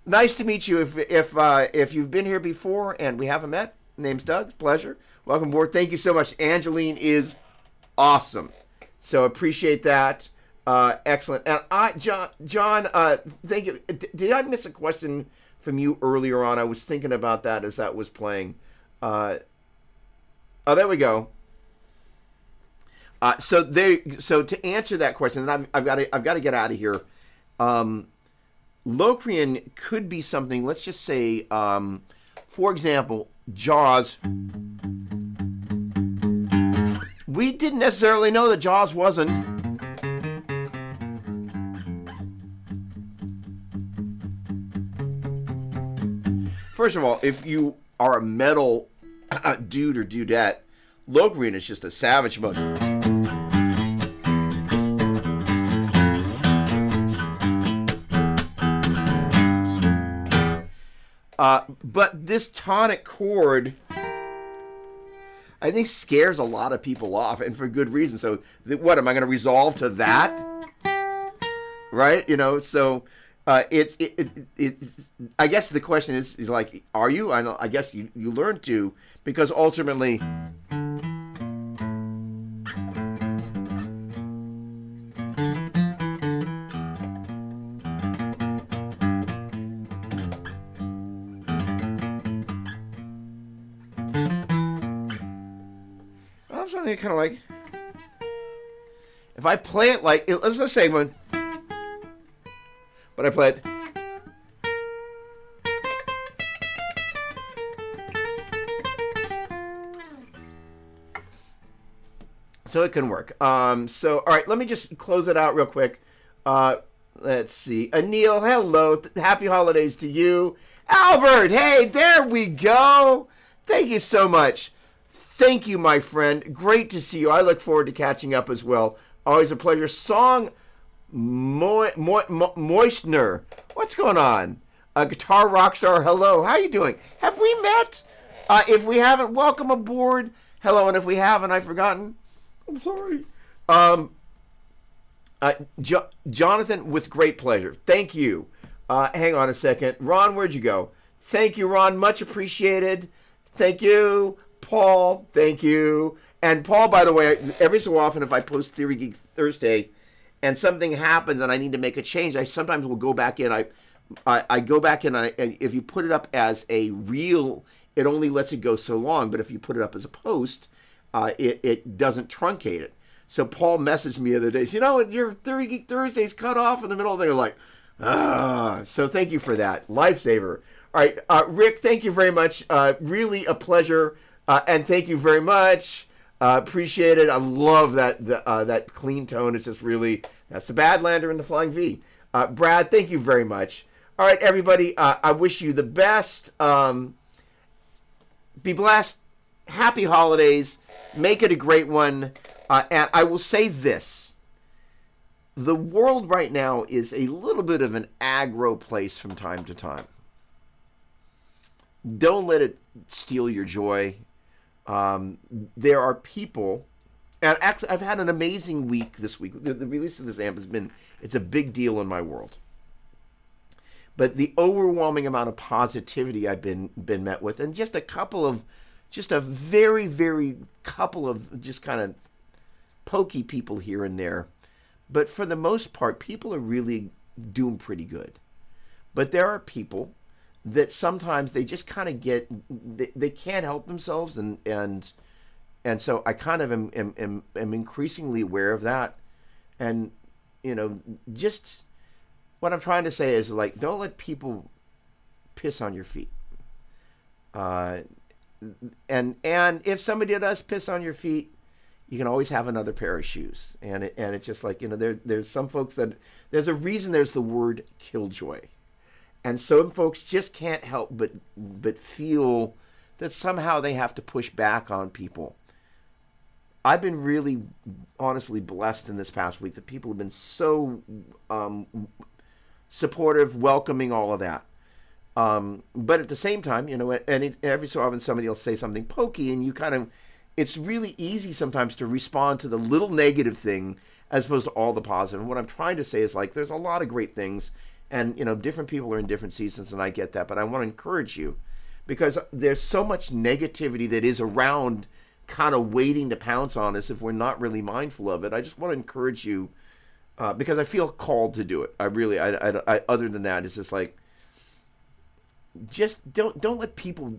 Nice to meet you. If you've been here before and we haven't met, name's Doug. Pleasure. Welcome aboard. Thank you so much. Angeline is awesome. So appreciate that. Excellent. And John, thank you. Did I miss a question from you earlier on? I was thinking about that as that was playing. Oh, there we go. So to answer that question, and I've got to get out of here. Locrian could be something. Let's just say, for example, Jaws. We didn't necessarily know that Jaws wasn't. First of all, if you are a metal dude or dudette, Locrian is just a savage mode. But this tonic chord, I think, scares a lot of people off, and for good reason. So, what am I going to resolve to that? Right? You know. So, it's. I guess the question is like, are you? I guess you learn to, because ultimately. Something kind of like, if I play it like, let's just say when, but I play it, so it can work. So all right, let me just close it out real quick. Let's see, Anil, hello, happy holidays to you. Albert, hey, there we go. Thank you so much. Thank you, my friend. Great to see you. I look forward to catching up as well. Always a pleasure. Song Moistner. What's going on? Guitar Rockstar, hello. How you doing? Have we met? If we haven't, welcome aboard. Hello, and if we haven't, I've forgotten. I'm sorry. Jonathan, with great pleasure. Thank you. Hang on a second. Ron, where'd you go? Thank you, Ron. Much appreciated. Thank you. Paul, thank you. And Paul, by the way, every so often if I post Theory Geek Thursday and something happens and I need to make a change, I sometimes will go back in. I go back in, and if you put it up as a reel, it only lets it go so long. But if you put it up as a post, it doesn't truncate it. So Paul messaged me the other day, you know, your Theory Geek Thursday's cut off in the middle of the day. Like, so thank you for that. Lifesaver. All right, Rick, thank you very much. Really a pleasure. And thank you very much. Appreciate it. I love that clean tone. It's just really, that's the Badlander and the Flying V. Brad, thank you very much. All right, everybody. I wish you the best. Be blessed. Happy holidays. Make it a great one. And I will say this. The world right now is a little bit of an aggro place from time to time. Don't let it steal your joy. There are people, and actually I've had an amazing week this week. The release of this amp it's a big deal in my world. But the overwhelming amount of positivity I've been met with, and just a very, very couple of just kind of pokey people here and there. But for the most part, people are really doing pretty good. But there are people that sometimes they just kind of they can't help themselves, and so I kind of am increasingly aware of that. And just what I'm trying to say is, like, don't let people piss on your feet. And if somebody does piss on your feet, you can always have another pair of shoes. And it's just like, there's some folks that there's a reason there's the word killjoy. And some folks just can't help but feel that somehow they have to push back on people. I've been really honestly blessed in this past week that people have been so supportive, welcoming, all of that. But at the same time, every so often somebody will say something pokey, and it's really easy sometimes to respond to the little negative thing as opposed to all the positive. And what I'm trying to say is, like, there's a lot of great things, and different people are in different seasons, and I get that. But I want to encourage you, because there's so much negativity that is around, kind of waiting to pounce on us if we're not really mindful of it. I just want to encourage you, because I feel called to do it. I really, I other than that, it's just like, just don't let people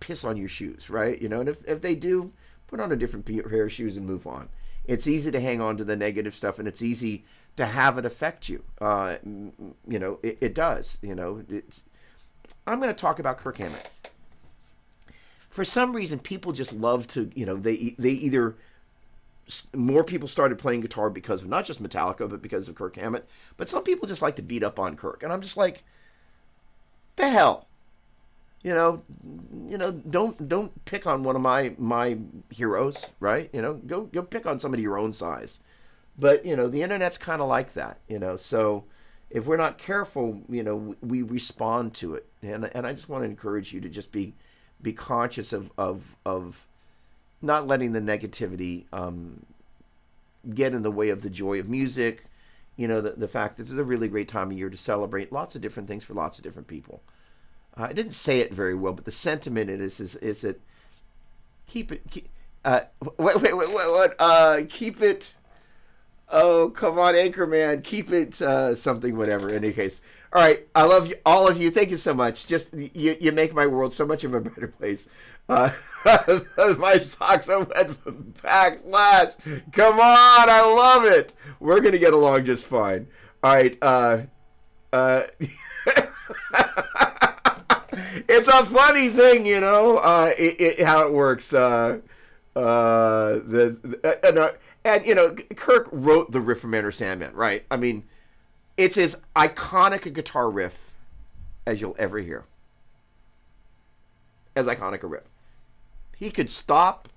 piss on your shoes, right? And if they do, put on a different pair of shoes and move on. It's easy to hang on to the negative stuff, and it's easy to have it affect you. It does. I'm going to talk about Kirk Hammett. For some reason, people just love to, they either, more people started playing guitar because of not just Metallica, but because of Kirk Hammett. But some people just like to beat up on Kirk. And I'm just like, the hell? Don't pick on one of my heroes, right? Go pick on somebody your own size. But, the internet's kind of like that, so if we're not careful, we respond to it. And I just want to encourage you to just be conscious of not letting the negativity get in the way of the joy of music. The fact that it's a really great time of year to celebrate lots of different things for lots of different people. I didn't say it very well, but the sentiment is that keep it. What? Keep it. Oh, come on, Anchorman. Keep it something, whatever. In any case. All right. I love you, all of you. Thank you so much. Just, you make my world so much of a better place. My socks are wet from backlash. Come on. I love it. We're going to get along just fine. All right. It's a funny thing, how it works. Kirk wrote the riff from Enter Sandman, right? I mean, it's as iconic a guitar riff as you'll ever hear. As iconic a riff. He could stop,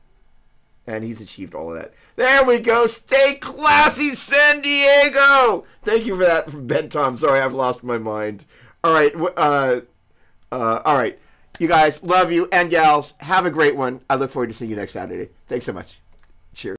and he's achieved all of that. There we go. Stay classy, San Diego. Thank you for that, from Ben Tom. Sorry, I've lost my mind. All right. All right. You guys, love you, and gals. Have a great one. I look forward to seeing you next Saturday. Thanks so much.